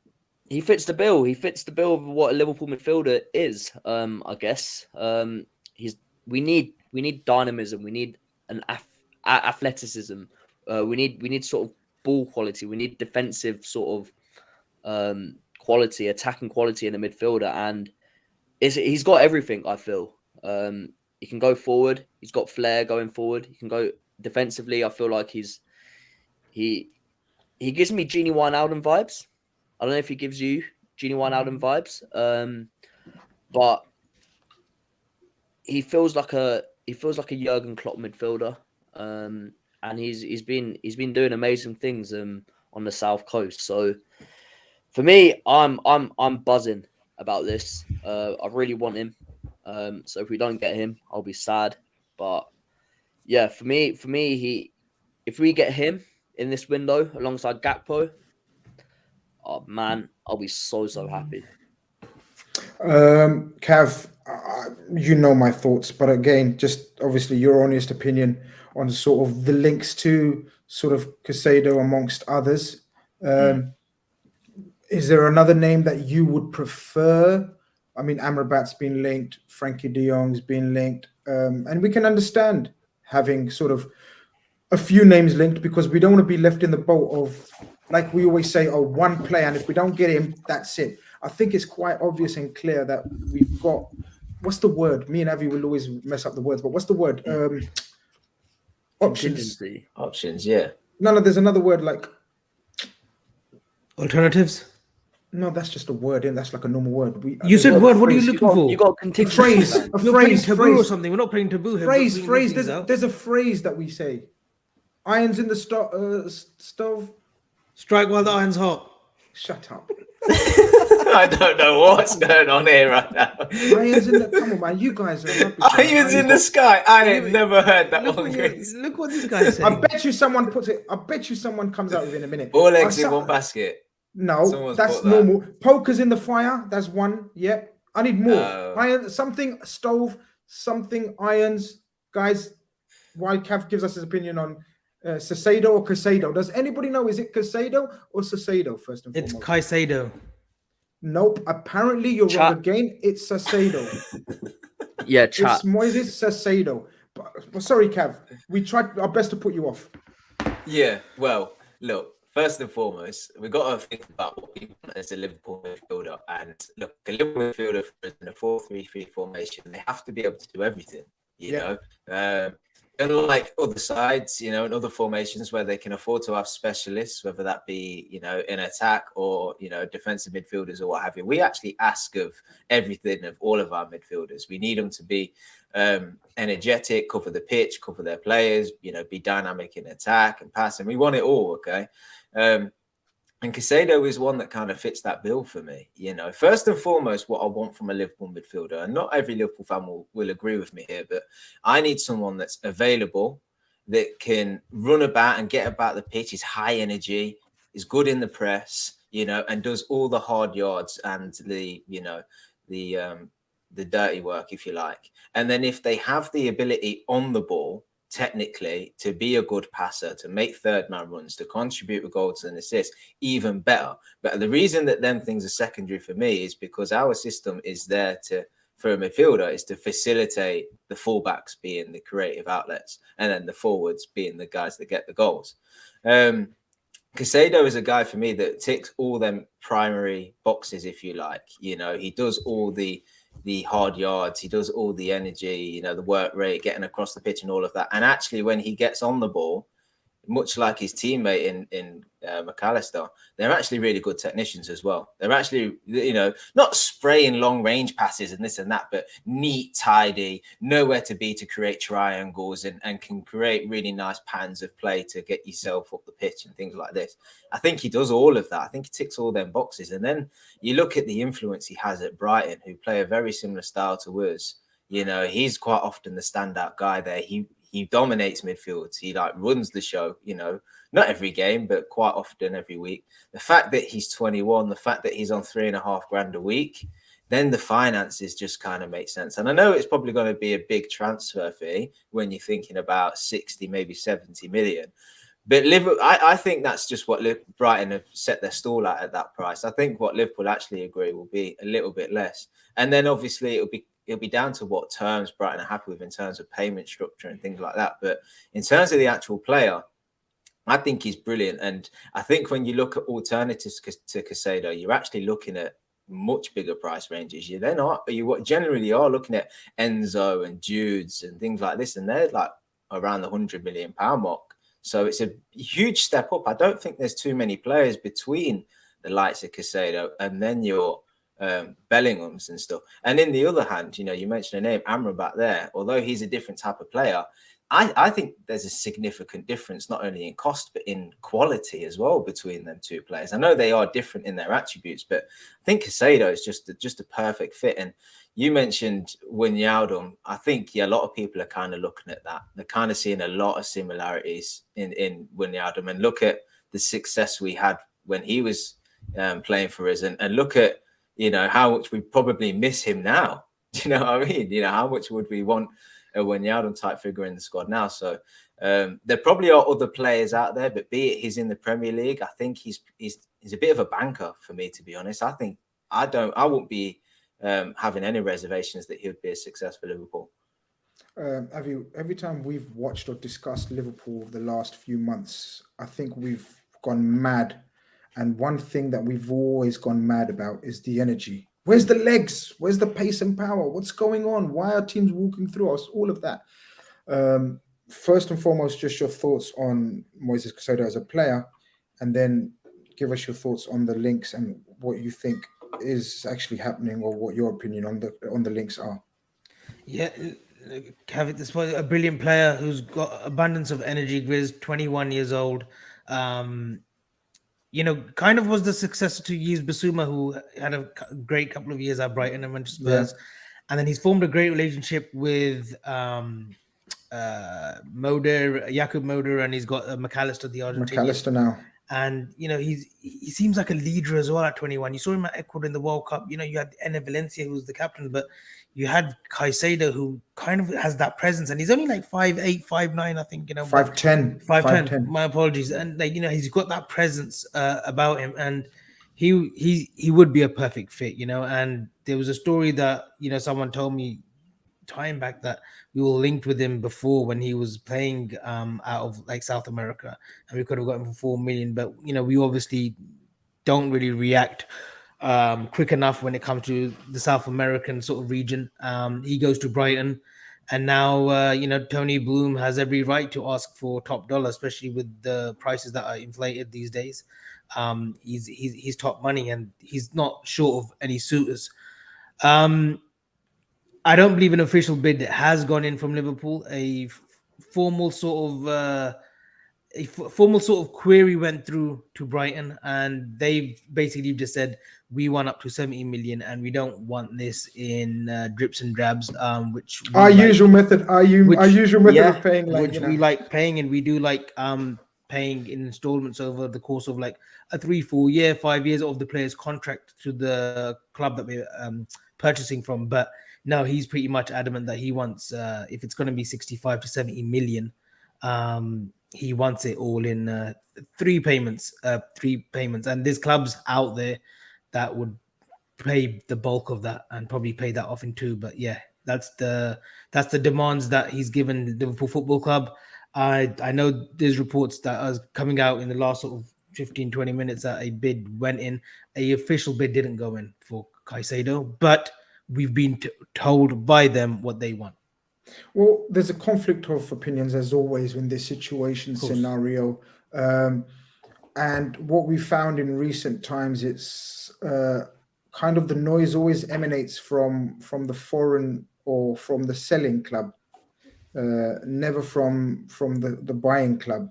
he fits the bill. He fits the bill of what a Liverpool midfielder is. I guess. We need dynamism. We need an athleticism. We need sort of ball quality. We need defensive sort of quality, attacking quality in the midfielder, and he's got everything. I feel. He can go forward. He's got flair going forward. He can go defensively. I feel like he gives me Genie Wijnaldum vibes. I don't know if he gives you Genie Wijnaldum vibes, but he feels like a Jurgen Klopp midfielder, and he's been doing amazing things on the South Coast. So for me, I'm buzzing about this. I really want him. So if we don't get him, I'll be sad. But yeah, for me, if we get him in this window alongside Gakpo, oh man, I'll be so happy. Cav, you know my thoughts, but again, just obviously your honest opinion on sort of the links to sort of Caicedo amongst others. Is there another name that you would prefer? I mean, Amrabat's been linked, Frankie de Jong's been linked, and we can understand having sort of a few names linked because we don't want to be left in the boat of, like we always say, oh, one player, and if we don't get him, that's it. I think it's quite obvious and clear that we've got, what's the word? Me and Avi will always mess up the words, but what's the word? Options. Options, yeah. No, there's another word like... Alternatives? No, that's just a word, and that's like a normal word. You said word. What are you looking for? You got contingency. A phrase, taboo or something. We're not playing taboo here. Phrase. There's a phrase that we say. Irons in the stove. Strike while the iron's hot. Shut up. I don't know what's going on here right now. Irons in the... Come on, man. You guys are... Irons in the sky. I have never heard that one. Look what this guy said. I bet you someone puts it... I bet you someone comes out with it in a minute. All eggs in one basket. No, that's normal. Pokers in the fire. That's one. Yep. I need more. Iron, something stove, something irons. Guys, while Cav gives us his opinion on Caicedo or Caicedo. Does anybody know? Is it Caicedo or Caicedo first and foremost? It's Caicedo. Nope. Apparently you're wrong again. It's Caicedo. Yeah, chat. It's Moises Caicedo. But sorry, Cav. We tried our best to put you off. Yeah. Well, look. First and foremost, we've got to think about what we want as a Liverpool midfielder. And look, a Liverpool midfielder in a 4-3-3 formation, they have to be able to do everything, you know. Unlike other sides, you know, in other formations where they can afford to have specialists, whether that be, you know, in attack or, you know, defensive midfielders or what have you. We actually ask of everything of all of our midfielders. We need them to be energetic, cover the pitch, cover their players, you know, be dynamic in attack and passing. We want it all, okay? And Caicedo is one that kind of fits that bill for me. You know, first and foremost, what I want from a Liverpool midfielder, and not every Liverpool fan will agree with me here, but I need someone that's available, that can run about and get about the pitch, is high energy, is good in the press, you know, and does all the hard yards and the, you know, the dirty work, if you like. And then if they have the ability on the ball, technically, to be a good passer, to make third man runs, to contribute with goals and assists, even better. But the reason that them things are secondary for me is because our system is there for a midfielder is to facilitate the fullbacks being the creative outlets and then the forwards being the guys that get the goals. Caicedo is a guy for me that ticks all them primary boxes, if you like. You know, he does all the hard yards, he does all the energy, you know, the work rate, getting across the pitch and all of that. And actually, when he gets on the ball, much like his teammate in McAllister, they're actually really good technicians as well. They're actually, you know, not spraying long range passes and this and that, but neat, tidy, nowhere to be to create triangles and can create really nice patterns of play to get yourself up the pitch and things like this. I think he does all of that. I think he ticks all them boxes. And then you look at the influence he has at Brighton, who play a very similar style to us. You know, he's quite often the standout guy there. He dominates midfield. He like runs the show, you know, not every game, but quite often every week. The fact that he's 21, the fact that he's on $3,500 a week, then the finances just kind of make sense. And I know it's probably going to be a big transfer fee when you're thinking about 60, maybe 70 million. But Liverpool, I think that's just what Brighton have set their stall at that price. I think what Liverpool actually agree will be a little bit less, and then obviously it'll be down to what terms Brighton are happy with in terms of payment structure and things like that. But in terms of the actual player, I think he's brilliant, and I think when you look at alternatives to Caicedo, you're actually looking at much bigger price ranges. You generally are looking at Enzo and Jude's and things like this, and they're like around the £100 million mark. So it's a huge step up. I don't think there's too many players between the likes of Caicedo and then your Bellinghams and stuff. And in the other hand, you mentioned a name, Amrabat there. Although he's a different type of player, I think there's a significant difference, not only in cost, but in quality as well between them two players. I know they are different in their attributes, but I think Caicedo is just a perfect fit. And you mentioned Wijnaldum. I think, a lot of people are kind of looking at that. They're kind of seeing a lot of similarities in Wijnaldum, and look at the success we had when he was playing for us, and look at, how much we probably miss him now. Do you know what I mean? How much would we want a Wijnaldum type figure in the squad now? So there probably are other players out there, but be it he's in the Premier League, I think he's a bit of a banker for me, to be honest. I think I won't be having any reservations that he would be a success for Liverpool. Every time we've watched or discussed Liverpool the last few months, I think we've gone mad. And one thing that we've always gone mad about is the energy. Where's the legs? Where's the pace and power? What's going on? Why are teams walking through us? All of that. First and foremost, just your thoughts on Moises Caicedo as a player, and then give us your thoughts on the links and what you think is actually happening, or what your opinion on the links are. Yeah, Kavit, this was a brilliant player who's got abundance of energy. Grizz, 21 years old. Kind of was the successor to Yves Bissouma, who had a great couple of years at Brighton and went to Spurs. Yeah. And then he's formed a great relationship with Jakub Moder, and he's got McAllister, the Argentinian. McAllister now. And, he seems like a leader as well at 21. You saw him at Ecuador in the World Cup. You had Ener Valencia, who was the captain, but you had Caicedo, who kind of has that presence, and he's only like 5'8", 5'9", I think, 5'10". My apologies. And he's got that presence about him, and he would be a perfect fit, And there was a story that someone told me time back that we were linked with him before when he was playing out of like South America, and we could have got him for 4 million, but we obviously don't really react quick enough when it comes to the South American sort of region. He goes to Brighton, and now Tony Bloom has every right to ask for top dollar, especially with the prices that are inflated these days. He's top money, and he's not short of any suitors. I don't believe an official bid has gone in from Liverpool. A formal sort of query went through to Brighton, and they've basically just said, we want up to 70 million, and we don't want this in drips and drabs. Which our usual method of paying, we like paying, and we do like paying in installments over the course of like a 3-4 year, 5 years of the player's contract to the club that we're purchasing from. But no, he's pretty much adamant that he wants, if it's going to be 65 to 70 million, he wants it all in three payments. And there's clubs out there that would pay the bulk of that and probably pay that off in two. But yeah, that's the demands that he's given the Liverpool Football Club. I know there's reports that are coming out in the last sort of 15-20 minutes that a bid went in. A official bid didn't go in for Caicedo, but we've been told by them what they want. Well, there's a conflict of opinions, as always, in this situation scenario. And what we found in recent times, it's kind of the noise always emanates from the foreign or from the selling club, never from the buying club.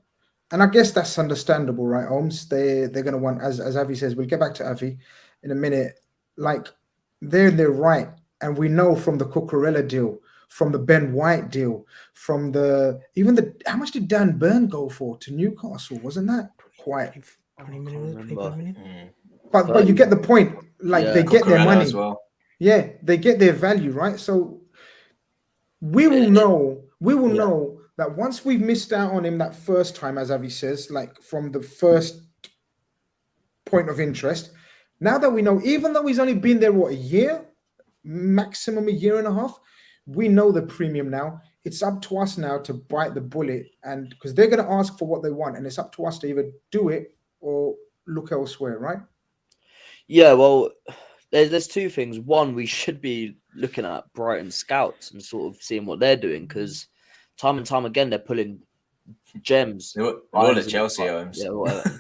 And I guess that's understandable, right, Holmes? They're going to want, as Avi says, we'll get back to Avi in a minute, like, they're right. And we know from the Cucurella deal, from the Ben White deal, from how much did Dan Burn go for to Newcastle? Wasn't that quite 20 million, 25 million? But you get the point. Like, they get their money. As well. Yeah, they get their value, right? So we will know that once we've missed out on him that first time, as Avi says, like from the first point of interest, now that we know, even though he's only been there, what, a year? Maximum a year and a half? We know the premium now. It's up to us now to bite the bullet, and because they're going to ask for what they want, and it's up to us to either do it or look elsewhere, right? Yeah, well, there's two things. One, we should be looking at Brighton scouts and sort of seeing what they're doing, because time and time again they're pulling gems. They're all at Chelsea, Holmes.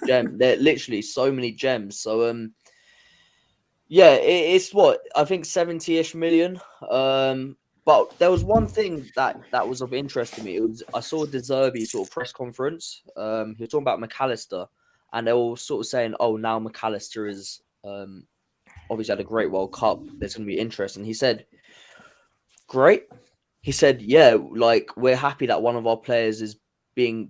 Yeah, they're literally so many gems. So yeah, it's what I think 70-ish million. But there was one thing that was of interest to me. I saw De Zerbi sort of press conference. He was talking about McAllister, and they were sort of saying, "Oh, now McAllister is obviously had a great World Cup. There's going to be interest." And he said, "Great." He said, "Yeah, like we're happy that one of our players is being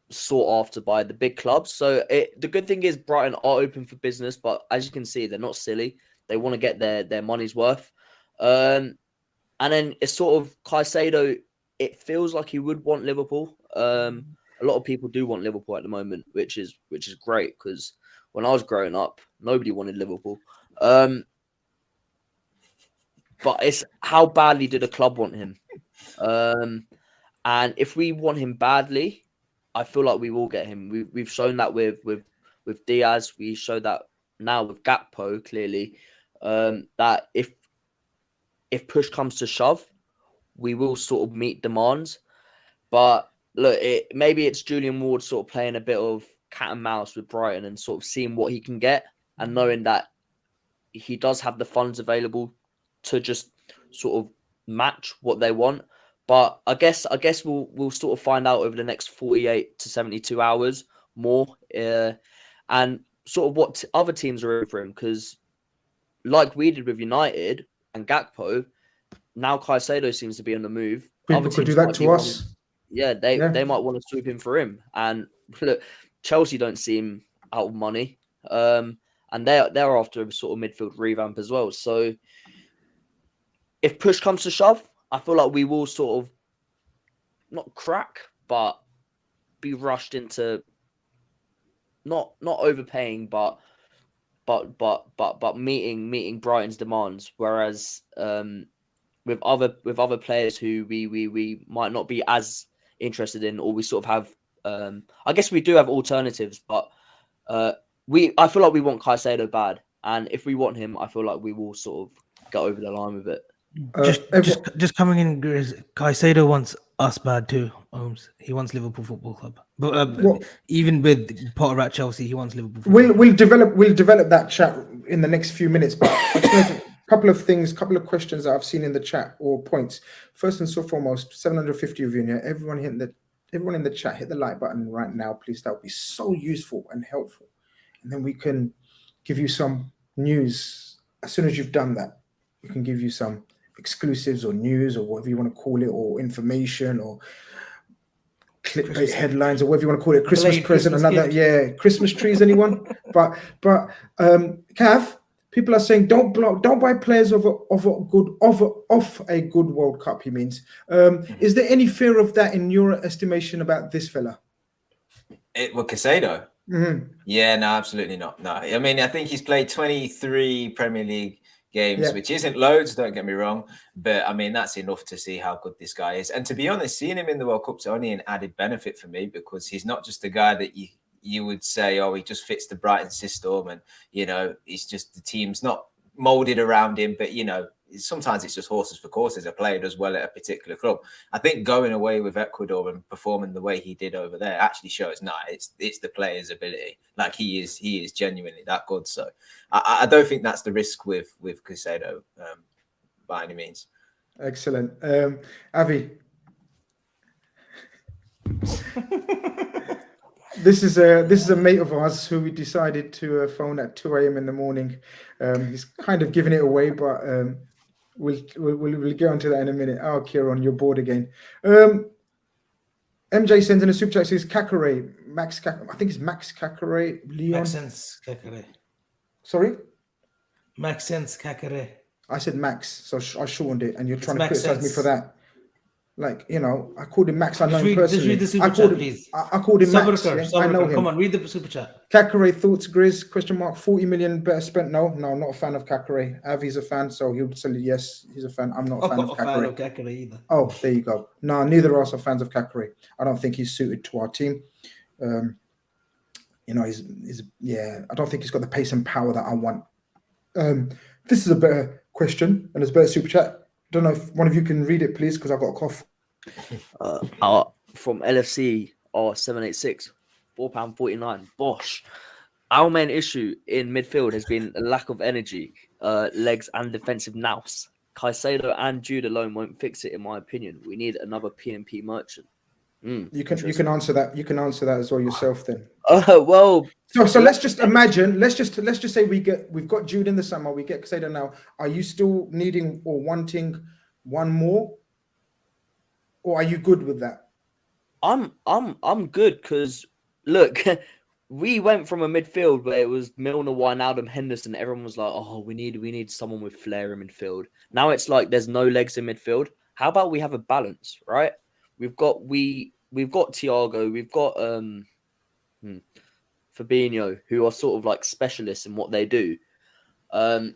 sought after by the big clubs." So the good thing is Brighton are open for business, but as you can see, they're not silly. They want to get their money's worth. And then it's sort of Caicedo. It feels like he would want Liverpool. A lot of people do want Liverpool at the moment, which is great, because when I was growing up, nobody wanted Liverpool. But it's how badly did a club want him? And if we want him badly, I feel like we will get him. We've shown that with Diaz. We showed that now with Gakpo clearly. That if push comes to shove, we will sort of meet demands. But look, maybe it's Julian Ward sort of playing a bit of cat and mouse with Brighton and sort of seeing what he can get, and knowing that he does have the funds available to just sort of match what they want. But I guess we'll sort of find out over the next 48 to 72 hours more, and sort of what other teams are in for him, because like we did with United and Gakpo, now Caicedo seems to be on the move. People could do that to us. They might want to swoop in for him. And look, Chelsea don't seem out of money, and they're after a sort of midfield revamp as well. So if push comes to shove, I feel like we will sort of not crack, but be rushed into not overpaying, but meeting Brighton's demands. Whereas with other players who we might not be as interested in, or we sort of have, I guess we do have alternatives, but I feel like we want Caicedo bad, and if we want him, I feel like we will sort of go over the line with it. Just coming in, Grizz, Caicedo wants us bad too, Holmes. He wants Liverpool Football Club, but even with Potter at Chelsea, he wants Liverpool. We'll develop that chat in the next few minutes. But I just wanted a couple of questions that I've seen in the chat, or points. First and foremost, 750 of you in here. Everyone in the chat, hit the like button right now, please. That would be so useful and helpful, and then we can give you some news as soon as you've done that. We can give you some exclusives or news or whatever you want to call it, or information or clickbait headlines or whatever you want to call it. Christmas present, Christmas trees, anyone? but Cav, people are saying don't buy players off a good World Cup. He means. Is there any fear of that in your estimation about this fella? Caicedo. Mm-hmm. Yeah, no, absolutely not. No, I mean, I think he's played 23 Premier League games, which isn't loads, don't get me wrong, but I mean that's enough to see how good this guy is. And to be honest, seeing him in the World Cup's only an added benefit for me, because he's not just a guy that you would say, oh, he just fits the Brighton system, and he's just, the team's not molded around him, but sometimes it's just horses for courses. A player does well at a particular club. I think going away with Ecuador and performing the way he did over there actually shows it's the player's ability. Like he is genuinely that good. So I don't think that's the risk with Caicedo by any means. Excellent. Avi. This is a mate of ours who we decided to phone at 2 a.m. in the morning. He's kind of giving it away, but we'll get onto that in a minute. Oh, Kieran, you're bored again. MJ sends in a super chat, says Kakare, I think it's Max Kakare, Leon. Maxence Kakare. Sorry? Maxence Kakare. I said Max, so I shortened it, and you're trying to criticize me for that. Like, you know, I called him Max. I know him Just personally. read the super I chat, called him. please. I called him Max. Yeah? I know him. Come on, read the super chat. Kakare thoughts, Grizz? Question mark. 40 million better spent. No, not a fan of Kakare. Avi's a fan, so he'll tell you yes, he's a fan. I'm not a fan of Kakare. Either. Oh, there you go. No, neither of us are fans of Kakare. I don't think he's suited to our team. You know, he's I don't think he's got the pace and power that I want. This is a better question and it's a better super chat. Don't know if one of you can read it, please, because I've got a cough. From LFC R786, £4.49. Bosh. Our main issue in midfield has been a lack of energy, legs, and defensive nous. Caicedo and Jude alone won't fix it, in my opinion. We need another PMP merchant. You can answer that. You can answer that as well yourself then. Well, so let's just imagine. Let's just say we've got Jude in the summer. We get Caicedo now. Are you still needing or wanting one more, or are you good with that? I'm good because look, we went from a midfield where it was Milner, Wijnaldum, Henderson. Everyone was like, "Oh, we need someone with flair in midfield." Now it's like there's no legs in midfield. How about we have a balance, right? We've got Thiago, we've got Fabinho, who are sort of like specialists in what they do. So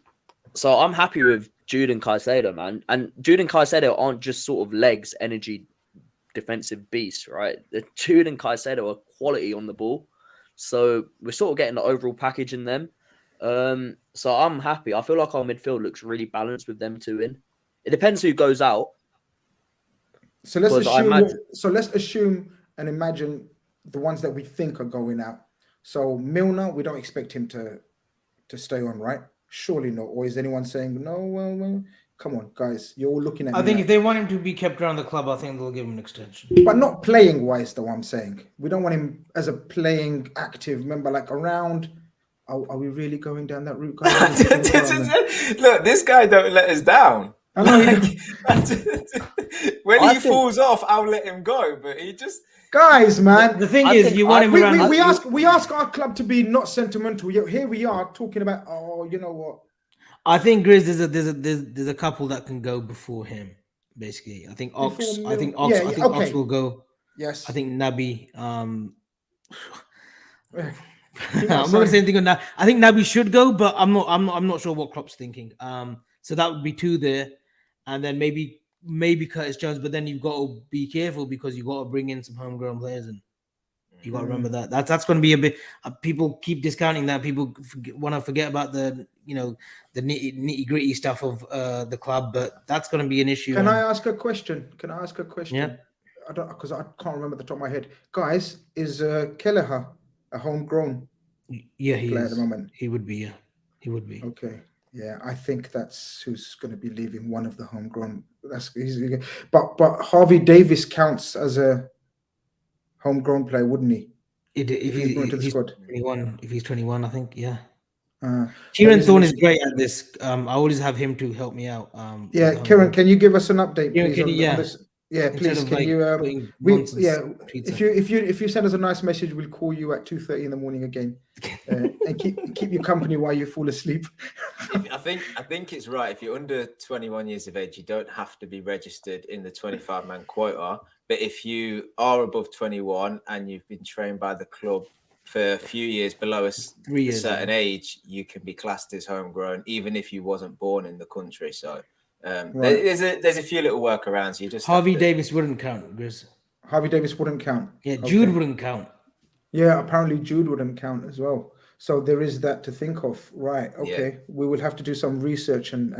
I'm happy with Jude and Caicedo, man. And Jude and Caicedo aren't just sort of legs, energy, defensive beasts, right? The Jude and Caicedo are quality on the ball. So we're sort of getting the overall package in them. So I'm happy. I feel like our midfield looks really balanced with them two in. It depends who goes out. So let's assume and imagine the ones that we think are going out. So Milner, we don't expect him to stay on, right? Surely not. Or is anyone saying no? Well, come on, guys, you're all looking at. I think if they want him to be kept around the club, I think they'll give him an extension. But not playing wise, though. I'm saying we don't want him as a playing active member, like around. Are we really going down that route? Look, this guy don't let us down. When he falls off, I'll let him go. But he just guys, man. The thing is, you want him around. We ask our club to be not sentimental. Yet here we are talking about. Oh, you know what? I think Grizz there's a couple that can go before him. Basically, I think Ox. Ox will go. Yes. I think Naby. I'm not going to say anything on that. I think Naby should go, but I'm not sure what Klopp's thinking. So that would be two there, and then maybe Curtis Jones. But then you've got to be careful because you've got to bring in some homegrown players, and you got to remember that. That's going to be a bit. People keep discounting that. People want to forget about the nitty gritty stuff of the club, but that's going to be an issue. Can I ask a question? Yeah. I don't, because I can't remember the top of my head. Guys, is Kelleher a homegrown? Yeah, he player is. At the moment. He would be. Yeah, he would be. Okay. Yeah, I think that's who's going to be leaving, one of the homegrown. But Harvey Davis counts as a homegrown player, wouldn't he? If he's 21, if he's 21, I think, yeah. Kieran Thorne is great at this. I always have him to help me out. Kieran, can you give us an update, please? On this? Yeah, please. Can you? If you send us a nice message, we'll call you at 2:30 in the morning again, and keep you company while you fall asleep. I think it's right. If you're under 21 years of age, you don't have to be registered in the 25-man quota. But if you are above 21 and you've been trained by the club for a few years below a certain age, you can be classed as homegrown, even if you wasn't born in the country. So. Right. There's a few little workarounds. You just Harvey Davis wouldn't count, Grizz. Harvey Davis wouldn't count. Yeah, Jude wouldn't count. Yeah, apparently Jude wouldn't count as well. So there is that to think of, right? Okay, yeah. We will have to do some research and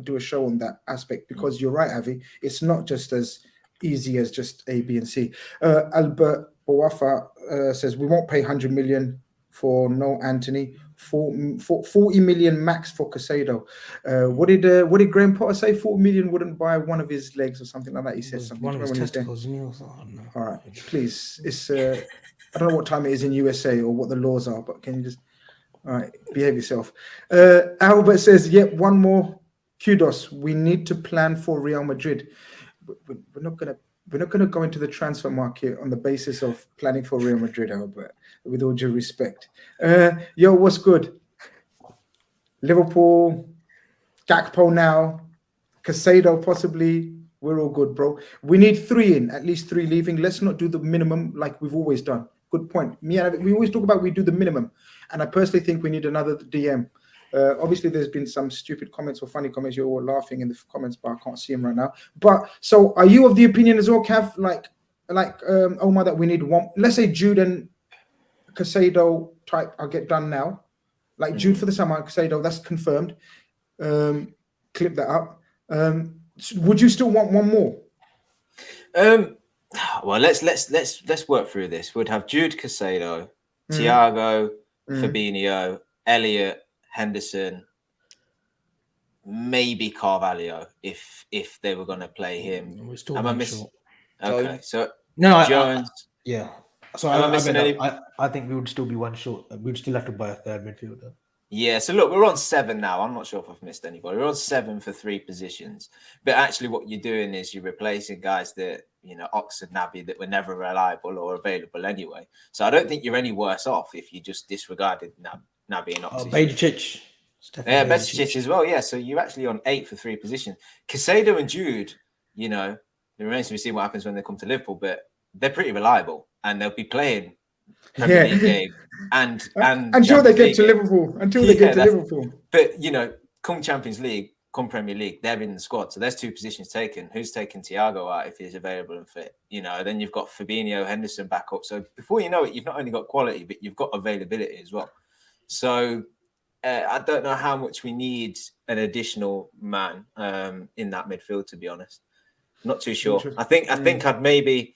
do a show on that aspect because you're right, Avi. It's not just as easy as just A, B, and C. Albert Bowafa says we won't pay 100 million for no Anthony. 40 million max for Caicedo. What did Graham Potter say? 40 million wouldn't buy one of his legs or something like that. He said something. One of his testicles. All right, please. It's I don't know what time it is in USA or what the laws are, but can you just behave yourself? Albert says, "Yep, one more kudos. We need to plan for Real Madrid. We're not gonna go into the transfer market on the basis of planning for Real Madrid, Albert. With all due respect. Yo, what's good? Liverpool, Gakpo now, Caicedo possibly. We're all good, bro. We need 3 in, at least 3 leaving. Let's not do the minimum like we've always done. Good point. We always talk about we do the minimum. And I personally think we need another DM. Obviously, there's been some stupid comments or funny comments. You're all laughing in the comments, but I can't see them right now. But so are you of the opinion as well, Cav, like Omar, that we need one, let's say Jude and Caicedo type, I'll get done now. Like Jude for the summer, Caicedo, that's confirmed. Clip that up. Would you still want one more? Well, let's work through this. We'd have Jude, Caicedo, Thiago, Fabinho, Elliott, Henderson, maybe Carvalho if they were going to play him. We're still Am I missing? Okay, so no, Jones. Yeah. So I think we would still be one short. We'd still have to buy a third midfielder. Yeah, so look, we're on 7 now. I'm not sure if I've missed anybody. We're on 7 for 3 positions. But actually what you're doing is you're replacing guys that, Oxford, Naby, that were never reliable or available anyway. So I don't think you're any worse off if you just disregarded Naby and Oxford. Bajicic. Yeah, Bajicic as well. Yeah, so you're actually on 8 for 3 positions. Caicedo and Jude, it remains to be seen what happens when they come to Liverpool, but they're pretty reliable and they'll be playing Premier League game and until they get to Liverpool. But come Champions League, come Premier League, they're in the squad. So there's 2 positions taken. Who's taking Thiago out if he's available and fit? Then you've got Fabinho, Henderson back up. So before you know it, you've not only got quality, but you've got availability as well. So I don't know how much we need an additional man in that midfield, to be honest. Not too sure. I think I'd maybe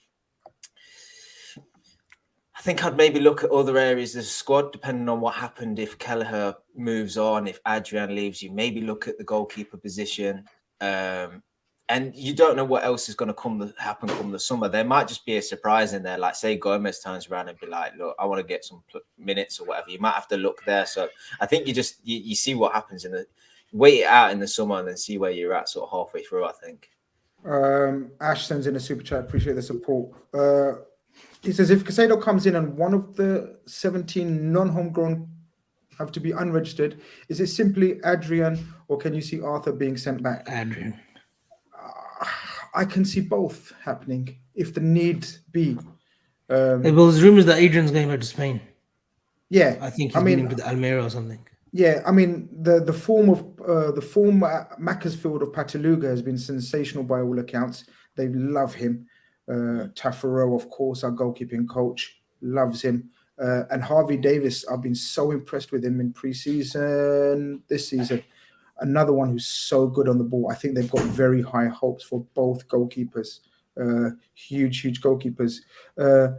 look at other areas of the squad, depending on what happened. If Kelleher moves on, if Adrian leaves, you maybe look at the goalkeeper position. And you don't know what else is going to happen come the summer. There might just be a surprise in there. Like, say, Gomez turns around and be like, look, I want to get some minutes or whatever. You might have to look there. So I think you see what happens wait it out in the summer and then see where you're at sort of halfway through, I think. Ash sends in a super chat. Appreciate the support. He says, if Caicedo comes in and one of the 17 non-homegrown have to be unregistered, is it simply Adrian or can you see Arthur being sent back? Adrian. I can see both happening if the need be. Well, there's rumors that Adrian's going back to Spain. Yeah. I think he's going to the Almeria or something. Yeah, I mean, the form at Macclesfield of Pataluga has been sensational by all accounts. They love him. Tafarel, of course, our goalkeeping coach, loves him. And Harvey Davis, I've been so impressed with him in pre-season, this season. Another one who's so good on the ball. I think they've got very high hopes for both goalkeepers. Huge goalkeepers. Well,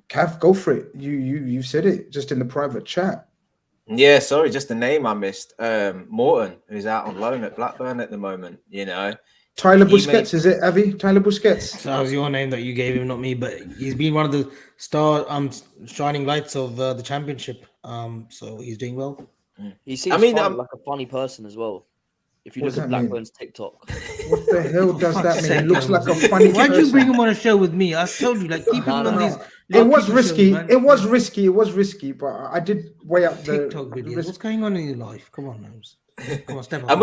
Cav, go for it. You said it just in the private chat. Yeah, sorry, just the name I missed. Morton, who's out on loan at Blackburn at the moment, Tyler Busquets, is it, Avi? Tyler Busquets. So that was your name that you gave him, not me. But he's been one of the shining lights of the championship. So he's doing well. He seems like a funny person as well. If you look at Blackburn's TikTok. What the hell does that mean? It looks like a funny person. Why'd you bring him on a show with me? I told you, keep him on these. It was risky. It was risky, but I did weigh up the TikTok videos. What's going on in your life? Come on, Nose. Come on, step up.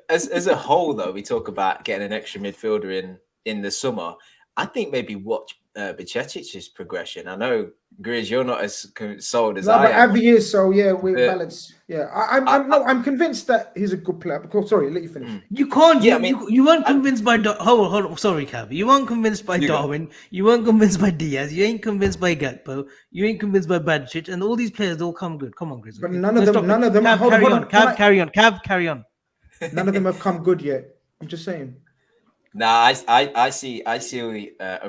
As a whole, though, we talk about getting an extra midfielder in the summer. I think maybe watch Bajicic's progression. I know, Grizz, you're not as sold as I am. Avi is, so yeah, we're balanced. Yeah, I'm convinced that he's a good player. Sorry, let you finish. You can't. Yeah, you weren't convinced by. Hold on. Sorry, Cav. You weren't convinced by Darwin. You weren't convinced by Diaz. You ain't convinced by Gakpo. You ain't convinced by Bajicic, and all these players all come good. Come on, Grizz. But none of them. Cav, carry on. None of them have come good yet. I'm just saying. Nah, I see a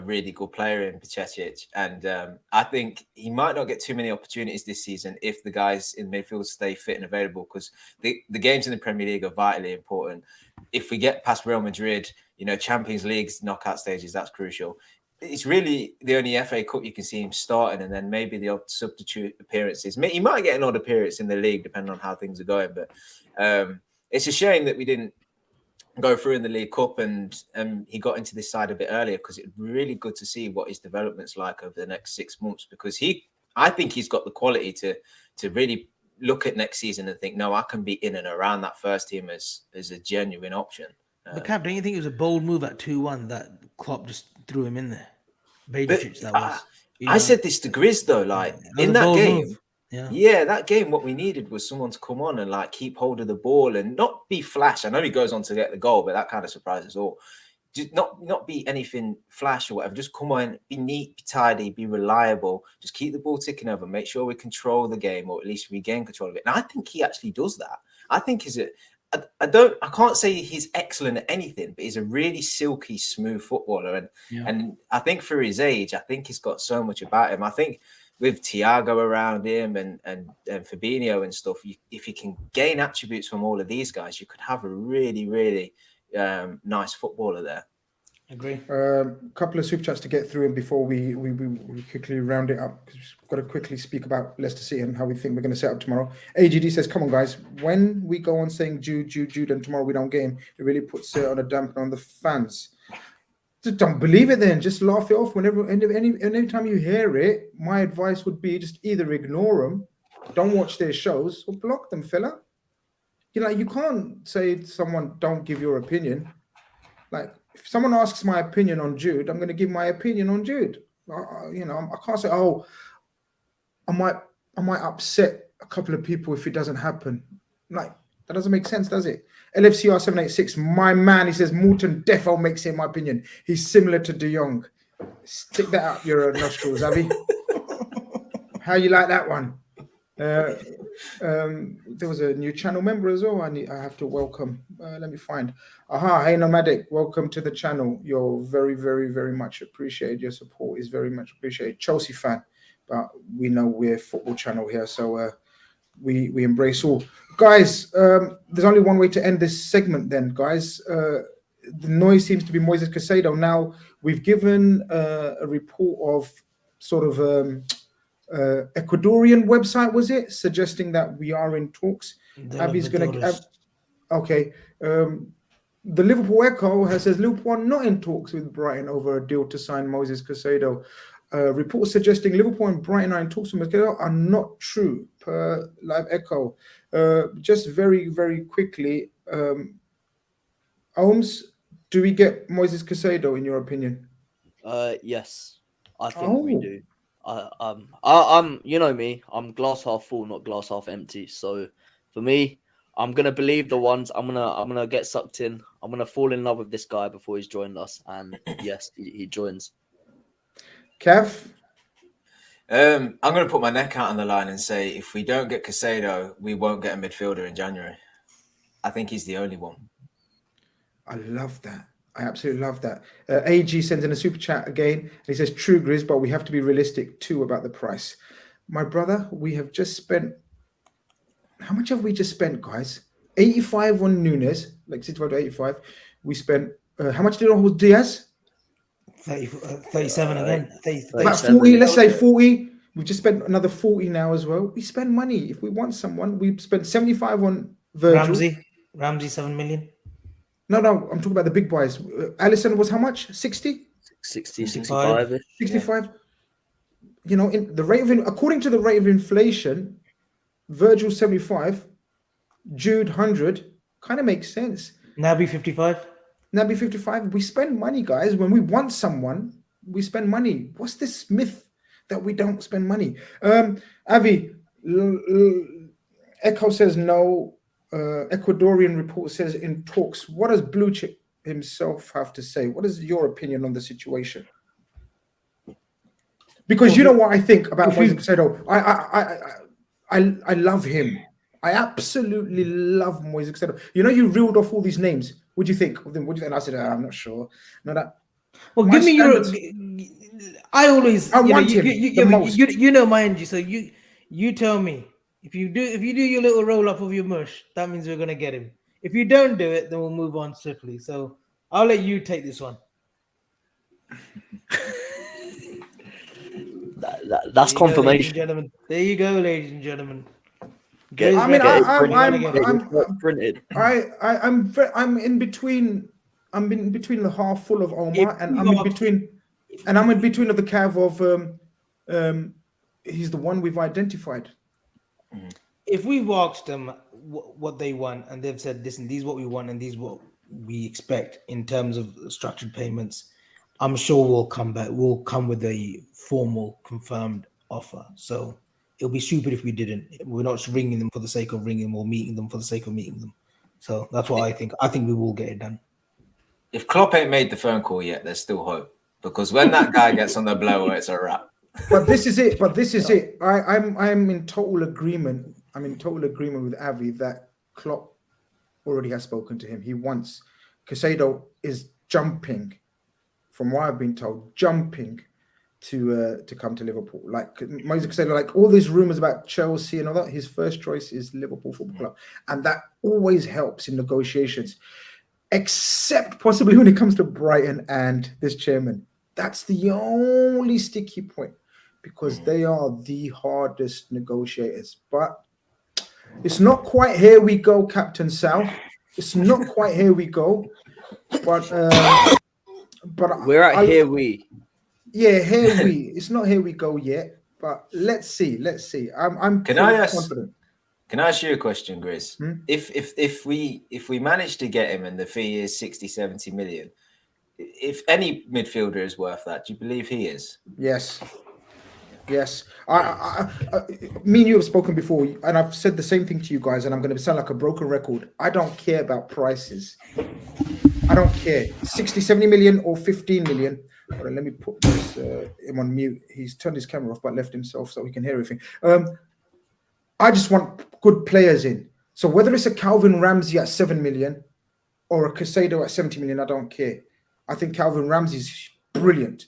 really good player in Bajicic, and I think he might not get too many opportunities this season if the guys in midfield stay fit and available, because the games in the Premier League are vitally important. If we get past Real Madrid, Champions League's knockout stages, that's crucial. It's really the only FA Cup you can see him starting, and then maybe the odd substitute appearances. He might get an odd appearance in the league depending on how things are going, but it's a shame that we didn't go through in the League Cup and he got into this side a bit earlier, because it's really good to see what his development's like over the next 6 months, because I think he's got the quality to really look at next season and think, no, I can be in and around that first team as a genuine option. But Cap, don't you think it was a bold move at 2-1 that Klopp just threw him in there? Bajicic, that was. I said this to Grizz though, like in that game. Move. Yeah, that game, what we needed was someone to come on and like keep hold of the ball and not be flash. I know he goes on to get the goal, but that kind of surprises all. Just not be anything flash or whatever. Just come on, be neat, be tidy, be reliable. Just keep the ball ticking over. Make sure we control the game, or at least regain control of it. And I think he actually does that. I think I can't say he's excellent at anything, but he's a really silky, smooth footballer. And I think for his age, I think he's got so much about him. I think with Thiago around him and Fabinho and stuff, if you can gain attributes from all of these guys, you could have a really, really nice footballer there. Agree. Couple of super chats to get through, and before we quickly round it up, because we've got to quickly speak about Leicester City and how we think we're going to set up tomorrow. AGD says, "Come on, guys! When we go on saying Jude, and tomorrow we don't get him, it really puts it on a damper on the fans. Just don't believe it. Then just laugh it off. Anytime you hear it, my advice would be just either ignore them, don't watch their shows, or block them, fella. You can't say to someone, don't give your opinion. Like, if someone asks my opinion on Jude, I'm going to give my opinion on Jude. I can't say, oh, I might upset a couple of people if it doesn't happen. Like, that doesn't make sense, does it? LFCR 786, my man, he says, Morton defo makes it, in my opinion. He's similar to De Jong. Stick that up your nostrils, Abby. How you like that one? There was a new channel member as well. I have to welcome. Let me find. Hey Nomadic, welcome to the channel. You're very, very, very much appreciated. Your support is very much appreciated. Chelsea fan, but we know we're a football channel here, so we embrace all. Guys, there's only one way to end this segment then, guys. The noise seems to be Moises Caicedo. Now, we've given a report of sort of Ecuadorian website, was it? Suggesting that we are in talks. Abby's going to... Okay. The Liverpool Echo says Liverpool are not in talks with Brighton over a deal to sign Moises Caicedo. Reports suggesting Liverpool and Brighton are in talks with Caicedo are not true, per Live Echo. Just very, very quickly, Holmes, do we get Moises Caicedo in your opinion? Yes, I think we do. I'm, you know me, I'm glass half full, not glass half empty. So for me, I'm gonna believe the ones. I'm gonna get sucked in. I'm gonna fall in love with this guy before he's joined us, and yes, he joins. Kev, I'm gonna put my neck out on the line and say if we don't get Caicedo, we won't get a midfielder in January. I think he's the only one. I love that. I absolutely love that. AG sends in a super chat again. He says, true, Grizz, but we have to be realistic too about the price. My brother, we have just spent... How much have we just spent, guys? 85 on Nunes, like 65 to 85. We spent... how much did it hold Diaz? 37 again. 37. About 40, let's say 40. We've just spent another 40 now as well. We spend money. If we want someone, we spent 75 on Virgil. Ramsey 7 million. No, I'm talking about the big boys. Alisson was how much? 60? 65. 65. You know, in the rate of according to the rate of inflation, Virgil 75, Jude 100, kind of makes sense. Naby 55. Naby 55. We spend money, guys. When we want someone, we spend money. What's this myth that we don't spend money? Avi, Echo says no. Ecuadorian report says in talks. What does Blue Chip himself have to say? What is your opinion on the situation? Because you know what I think about Moises Caicedo. I love him. I absolutely love Moises Caicedo. You know, you reeled off all these names. What do you think of them? What do you think? And I said, I'm not sure. No, that. Well, give me standards, I want him the most. You know my energy, so you tell me. If you do your little roll up of your mush, that means we're gonna get him. If you don't do it, then we'll move on swiftly. So I'll let you take this one. That's confirmation. There you go, ladies and gentlemen. I'm in between. I'm in between the half full of Omar, and I'm in between of the Cav of. He's the one we've identified. if we've asked them what they want and they've said, listen, these is what we want and these what we expect in terms of structured payments, I'm sure we'll come back. We'll come with a formal confirmed offer. So it'll be stupid if we didn't. We're not just ringing them for the sake of ringing them or meeting them for the sake of meeting them. So that's what I think. I think we will get it done. If Klopp ain't made the phone call yet, there's still hope. Because when that guy gets on the blower, it's a wrap. But this is it. I'm in total agreement. I'm in total agreement with Avi that Klopp already has spoken to him. He wants Caicedo is jumping, from what I've been told, jumping to come to Liverpool. Like Moises Caicedo, like all these rumors about Chelsea and all that, his first choice is Liverpool Football Club, and that always helps in negotiations. Except possibly when it comes to Brighton and this chairman. That's the only sticky point because they are the hardest negotiators. But it's not quite here we go, Captain South. It's not quite here we go. But we're at here we. Yeah, here we. It's not here we go yet. But let's see. I'm confident. Can I ask you a question, Grizz? If we manage to get him and the fee is 60, 70 million, if any midfielder is worth that, do you believe he is? Yes. I me and you have spoken before, and I've said the same thing to you guys, and I'm going to sound like a broken record. I don't care about prices. I don't care. 60, 70 million or 15 million. Hold on, let me put this him on mute. He's turned his camera off, but left himself so he can hear everything. I just want good players in. So whether it's a Calvin Ramsey at 7 million or a Caicedo at 70 million, I don't care. I think Calvin Ramsey's brilliant,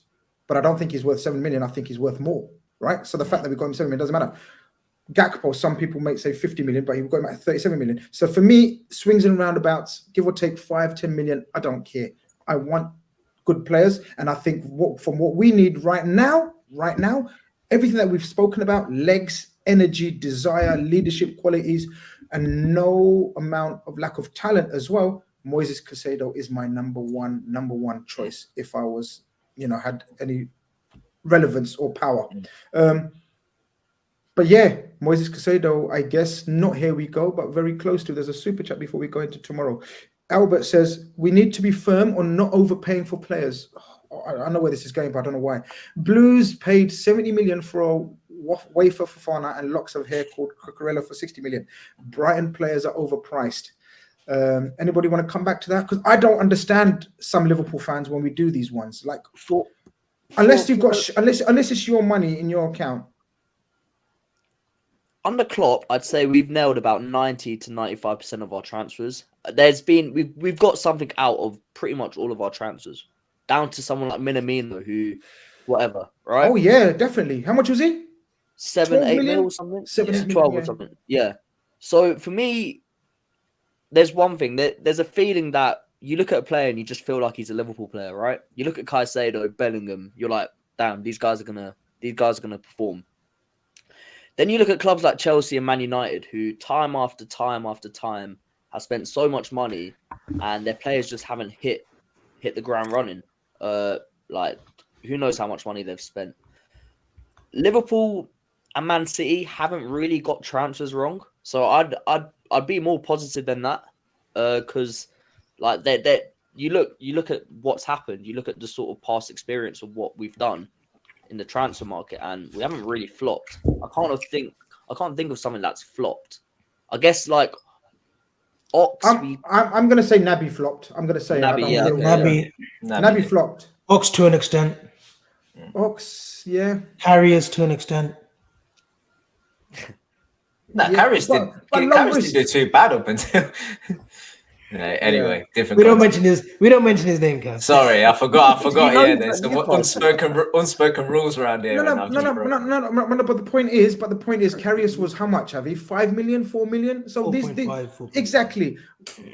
but I don't think he's worth 7 million. I think he's worth more, right? So the fact that we got him 7 million doesn't matter. Gakpo, some people might say 50 million, but he got him at 37 million. So for me, swings and roundabouts, give or take 5, 10 million, I don't care. I want good players. And I think from what we need right now, everything that we've spoken about, legs, energy, desire, leadership qualities, and no amount of lack of talent as well, Moises Caicedo is my number one choice if I was, had any relevance or power. But yeah, Moises Caicedo, I guess not here we go, but very close to. There's a super chat before we go into tomorrow. Albert says, we need to be firm on not overpaying for players. I know where this is going, but I don't know why. Blues paid 70 million for a wafer Fofana and locks of hair called Cucurella for 60 million. Brighton players are overpriced. Anybody want to come back to that? Because I don't understand some Liverpool fans when we do these ones. Like, unless it's your money in your account. Under Klopp, I'd say we've nailed about 90 to 95% of our transfers. We've got something out of pretty much all of our transfers, down to someone like Minamino, who, whatever, right? Oh yeah, definitely. How much was he? 7, 8 mil or something. 12 or something. Yeah. So for me, there's one thing. There's a feeling that you look at a player and you just feel like he's a Liverpool player, right? You look at Caicedo, Bellingham, you're like, damn, these guys are gonna perform. Then you look at clubs like Chelsea and Man United, who time after time after time have spent so much money, and their players just haven't hit the ground running. Like, who knows how much money they've spent. Liverpool and Man City haven't really got transfers wrong, so I'd be more positive than that, because like you look at what's happened, you look at the sort of past experience of what we've done in the transfer market, and we haven't really flopped. I can't think of something that's flopped. I guess like Ox. I'm going to say Naby flopped. I'm going to say Naby flopped. Ox to an extent. Ox, yeah. Harriers to an extent. Harris didn't do too bad up until. Anyway, different. We don't mention his name, guys. Sorry, I forgot. Yeah, there's some unspoken rules around here. No. But the point is, Karius was how much? Have he 5 million, 4 million? So these exactly.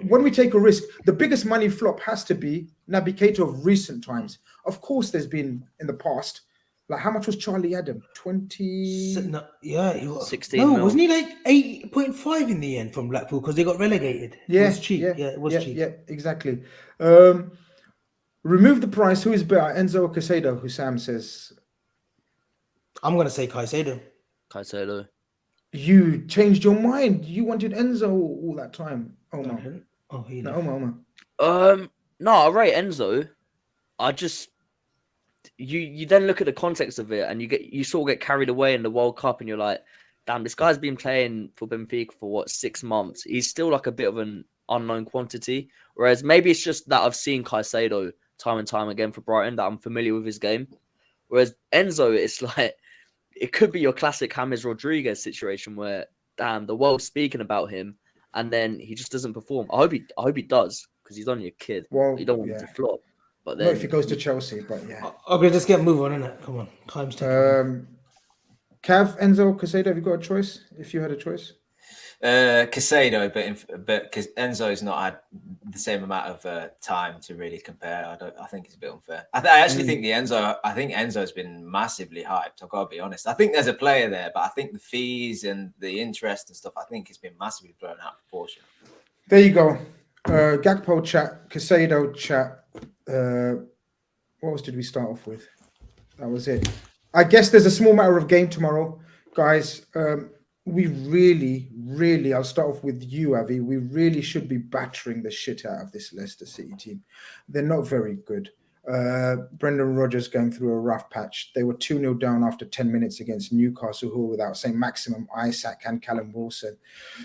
When we take a risk, the biggest money flop has to be Naby Keita of recent times. Of course, there's been in the past. Like, how much was Charlie Adam? 20? No, yeah, he was 16. No, wasn't he like 8.5 in the end from Blackpool because they got relegated? Yeah, it was cheap. Yeah, it was cheap. Yeah, exactly. Remove the price. Who is better, Enzo or Caicedo? Who Sam says? I'm gonna say Caicedo. Caicedo. You changed your mind. You wanted Enzo all that time. I Omar. didn't. Oh, he No, left. Omar. No, I rate Enzo. I just you then look at the context of it, and you sort of get carried away in the World Cup, and you're like, damn, this guy's been playing for Benfica for what, 6 months. He's still like a bit of an unknown quantity. Whereas maybe it's just that I've seen Caicedo time and time again for Brighton, that I'm familiar with his game. Whereas Enzo, it's like it could be your classic James Rodriguez situation where, damn, the world's speaking about him, and then he just doesn't perform. I hope he does, because he's only a kid. Well, You don't want him yeah. to flop. But Not then if he goes to Chelsea, but yeah. Okay, just get move on, innit? Come on, time's ticking. Cav, Enzo, Caicedo, have you got a choice? If you had a choice? Caicedo, but because Enzo's not had the same amount of time to really compare. I think it's a bit unfair. I actually think Enzo's been massively hyped. I've got to be honest. I think there's a player there, but I think the fees and the interest and stuff, I think it's been massively blown out of proportion. There you go. Gakpo chat, Caicedo chat. What else did we start off with? That was it. I guess there's a small matter of game tomorrow, guys. We really, I'll start off with you, Avi. We really should be battering the shit out of this Leicester City team. They're not very good. Brendan Rodgers going through a rough patch. They were 2-0 down after 10 minutes against Newcastle, who were without St. Maximum, Isaac, and Callum Wilson.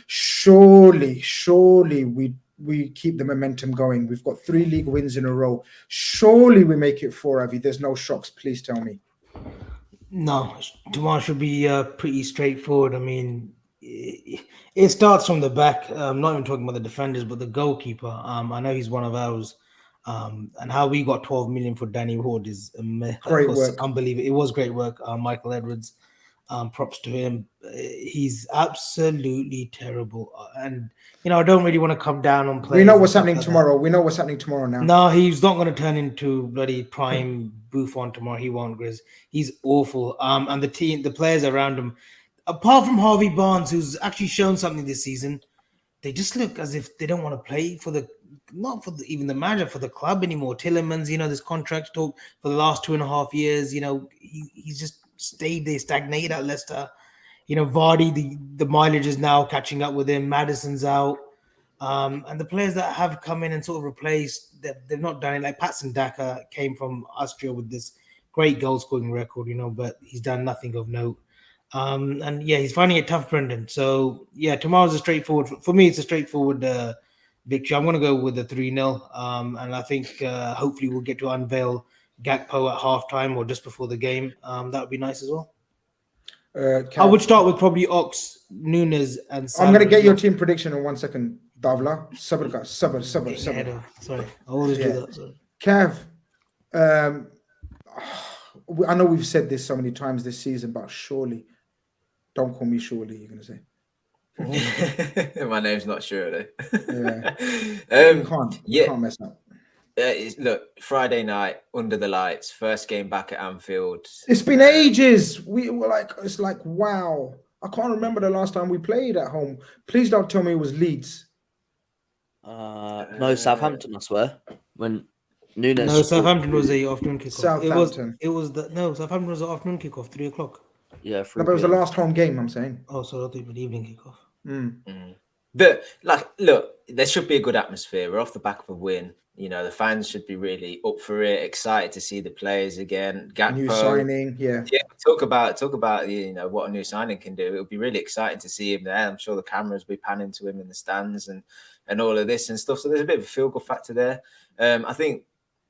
Surely we keep the momentum going. We've got 3 league wins in a row. Surely we make it 4, Avi. There's no shocks. Please tell me. No, tomorrow should be pretty straightforward. I mean, it starts from the back. I'm not even talking about the defenders, but the goalkeeper. I know he's one of ours. And how we got 12 million for Danny Ward is Great work. unbelievable. It was great work. Michael Edwards, props to him. He's absolutely terrible. And, I don't really want to come down on players. We know what's happening tomorrow. We know what's happening tomorrow now. No, he's not going to turn into bloody prime Buffon tomorrow. He won't, Grizz. He's awful. And the players around him, apart from Harvey Barnes, who's actually shown something this season, they just look as if they don't want to play for even the manager, for the club anymore. Tillemans, this contract talk for the last 2.5 years, he's just stayed there, stagnated at Leicester. Vardy, the mileage is now catching up with him. Maddison's out. And the players that have come in and sort of replaced, they've not done it. Like Patson Daka came from Austria with this great goal scoring record, but he's done nothing of note. And yeah, he's finding it tough, Brendan. So yeah, tomorrow's for me, it's a straightforward victory. I'm going to go with a 3-0. And I think hopefully we'll get to unveil Gakpo at halftime or just before the game. That would be nice as well. I would start with probably Ox, Nunes, and Salah. I'm going to get your team prediction in 1 second. Davla, Sabr. Sorry, I always do that. Sorry. Kev, I know we've said this so many times this season, but surely, don't call me Surely, you're going to say. My name's not Shirley. Yeah. You can't mess up. Look, Friday night under the lights, first game back at Anfield. It's been ages. It's like, wow. I can't remember the last time we played at home. Please don't tell me it was Leeds. No, Southampton, I swear. When Nunes. No, Southampton was the afternoon kickoff. Southampton. Southampton was the afternoon kickoff, 3:00. Yeah, but it was the last home game, I'm saying. Oh, so I think the evening kickoff. But look, there should be a good atmosphere. We're off the back of a win. The fans should be really up for it, excited to see the players again. Gakpo, new signing, yeah. Talk about what a new signing can do. It would be really exciting to see him there. I'm sure the cameras will be panning to him in the stands and all of this and stuff. So there's a bit of a feel-good factor there. I think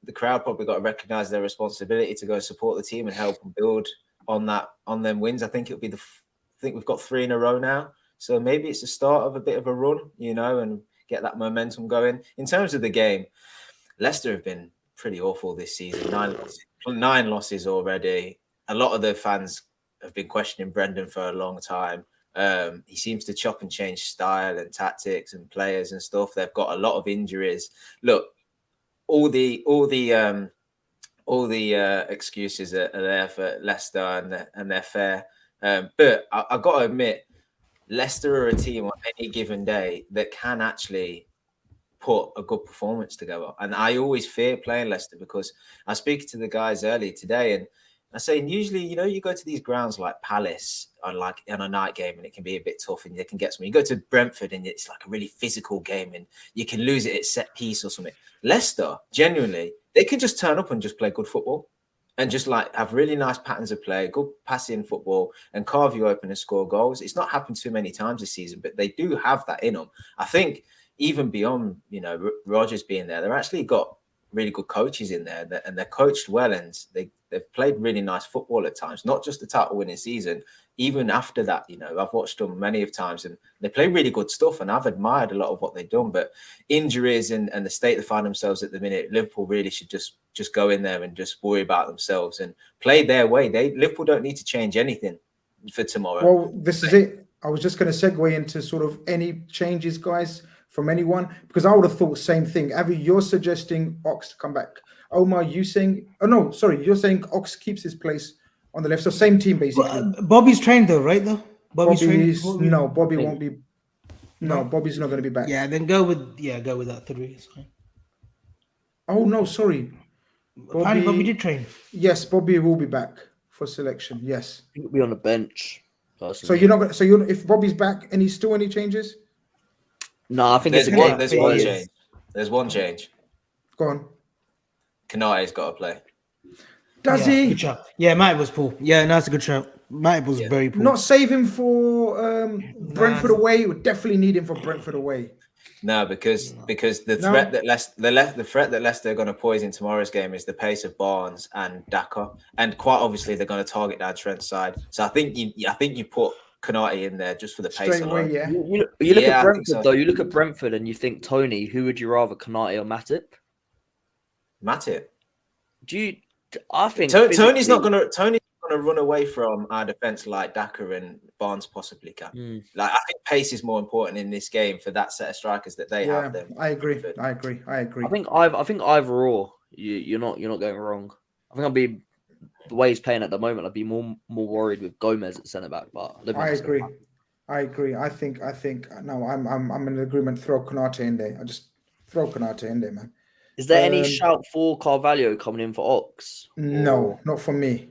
the crowd probably got to recognise their responsibility to go support the team and help them build on them wins. I think we've got 3 in a row now. So maybe it's the start of a bit of a run, and get that momentum going. In terms of the game, Leicester have been pretty awful this season. 9 losses already. A lot of the fans have been questioning Brendan for a long time. He seems to chop and change style and tactics and players and stuff. They've got a lot of injuries. Look, all the excuses are there for Leicester and they're fair. But I got to admit, Leicester are a team on any given day that can actually put a good performance together. And I always fear playing Leicester because I was speaking to the guys earlier today and I'm saying usually, you go to these grounds like Palace on a night game and it can be a bit tough and they can get something. You go to Brentford and it's like a really physical game and you can lose it at set piece or something. Leicester, genuinely, they can just turn up and just play good football and just like have really nice patterns of play, good passing football and carve you open and score goals. It's not happened too many times this season, but they do have that in them. I think even beyond, Rodgers being there, they've actually got really good coaches in there and they're coached well and they've played really nice football at times, not just the title winning season. Even after that, I've watched them many of times and they play really good stuff and I've admired a lot of what they've done. But injuries and the state they find themselves at the minute, Liverpool really should just go in there and just worry about themselves and play their way. Liverpool don't need to change anything for tomorrow. Well, this is it. I was just going to segue into sort of any changes, guys, from anyone, because I would have thought same thing. Avi, you're suggesting Ox to come back. Omar, you're saying Ox keeps his place on the left. So same team basically. Well, Bobby's trained though, right? Though Bobby won't be. No, Bobby's not going to be back. Yeah, then go with that 3. It's fine. Oh no, sorry. Bobby did train. Yes, Bobby will be back for selection. Yes, He'll be on the bench. Personally. So you're not going. So you, if Bobby's back, any changes? No, I think there's it's one change. There's one change. Go on. Kanate's got to play. Does he? Good shout. Yeah, Matt was poor. Yeah, that's a good shout. Matt was very poor. Not save him for Brentford away. We definitely need him for Brentford away. No, because the threat that Leicester are going to poison tomorrow's game is the pace of Barnes and Daka, and quite obviously they're going to target down Trent's side. So I think you put Konate in there just for the pace alone. Yeah. You look at Brentford though. You look at Brentford and you think Tony. Who would you rather, Konate or Matip? Matip. I think Tony's not going to run away from our defense like Daka and Barnes possibly can. Like I think pace is more important in this game for that set of strikers that they have. Them. I agree. I think either or. You're not going wrong. I think I'll be the way he's playing at the moment. I'd be more worried with Gomez at centre back. But I agree. I think no. I'm in agreement. Throw Konate in there. I just throw Konate in there, man. Is there any shout for Carvalho coming in for Ox? No, not for me.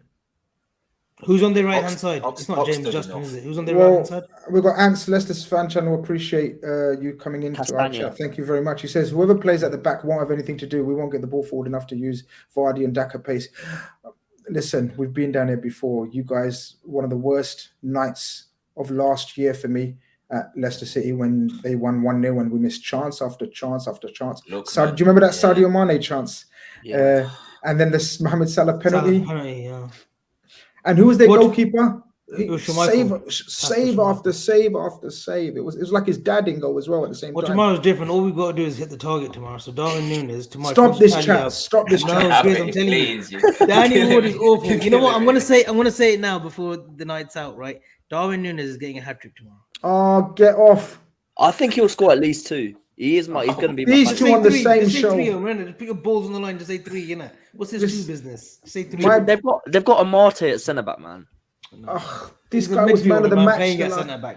Who's on the right hand side? It's not James Justin, is it? Who's on the right hand side? We've got Ants, Leicester's fan channel. Appreciate you coming into our chat. Thank you very much. He says, whoever plays at the back won't have anything to do. We won't get the ball forward enough to use Vardy and Daka pace. Listen, we've been down here before. You guys, one of the worst nights of last year for me at Leicester City when they won 1-0 and we missed chance after chance after chance. Do you remember that Sadio Mane chance? Yeah. And then this Mohamed Salah penalty. Yeah. And who was their goalkeeper? Save after save. It was like his dad in goal as well at the same time. Tomorrow's different. All we've got to do is hit the target tomorrow. So Darwin Núñez tomorrow. Stop this chat. Grizz, I'm telling you. Danny Ward is awful. You know what? I'm gonna say it now before the night's out, right? Darwin Núñez is getting a hat-trick tomorrow. Oh, get off. I think he'll score at least 2. He's going to be. These two on the same show. Just put your balls on the line. Just say 3. You know what's his true business? Say 3. They've got Amate at centre back, man. This guy was man of the match.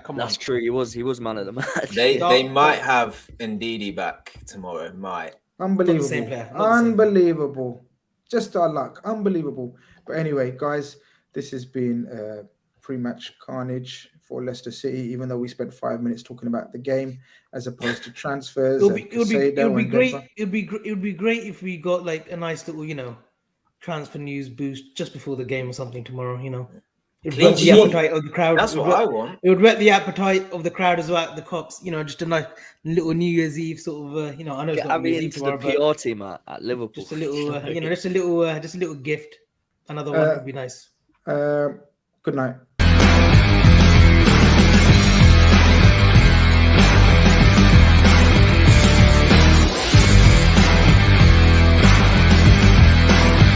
Come on. That's true. He was man of the match. They might have Ndidi back tomorrow. Might. Unbelievable. Just our luck. Unbelievable. But anyway, guys, this has been pre-match carnage for Leicester City, even though we spent 5 minutes talking about the game as opposed to transfers. It would be great if we got like a nice little, transfer news boost just before the game or something tomorrow, It would whet the appetite of the crowd. That's what I want. It would whet the appetite of the crowd as well, the cops, just a nice little New Year's Eve sort of, I know it's not New Year's Eve tomorrow, the PR team at Liverpool. Just a little, just a little gift. Another one would be nice. Good night.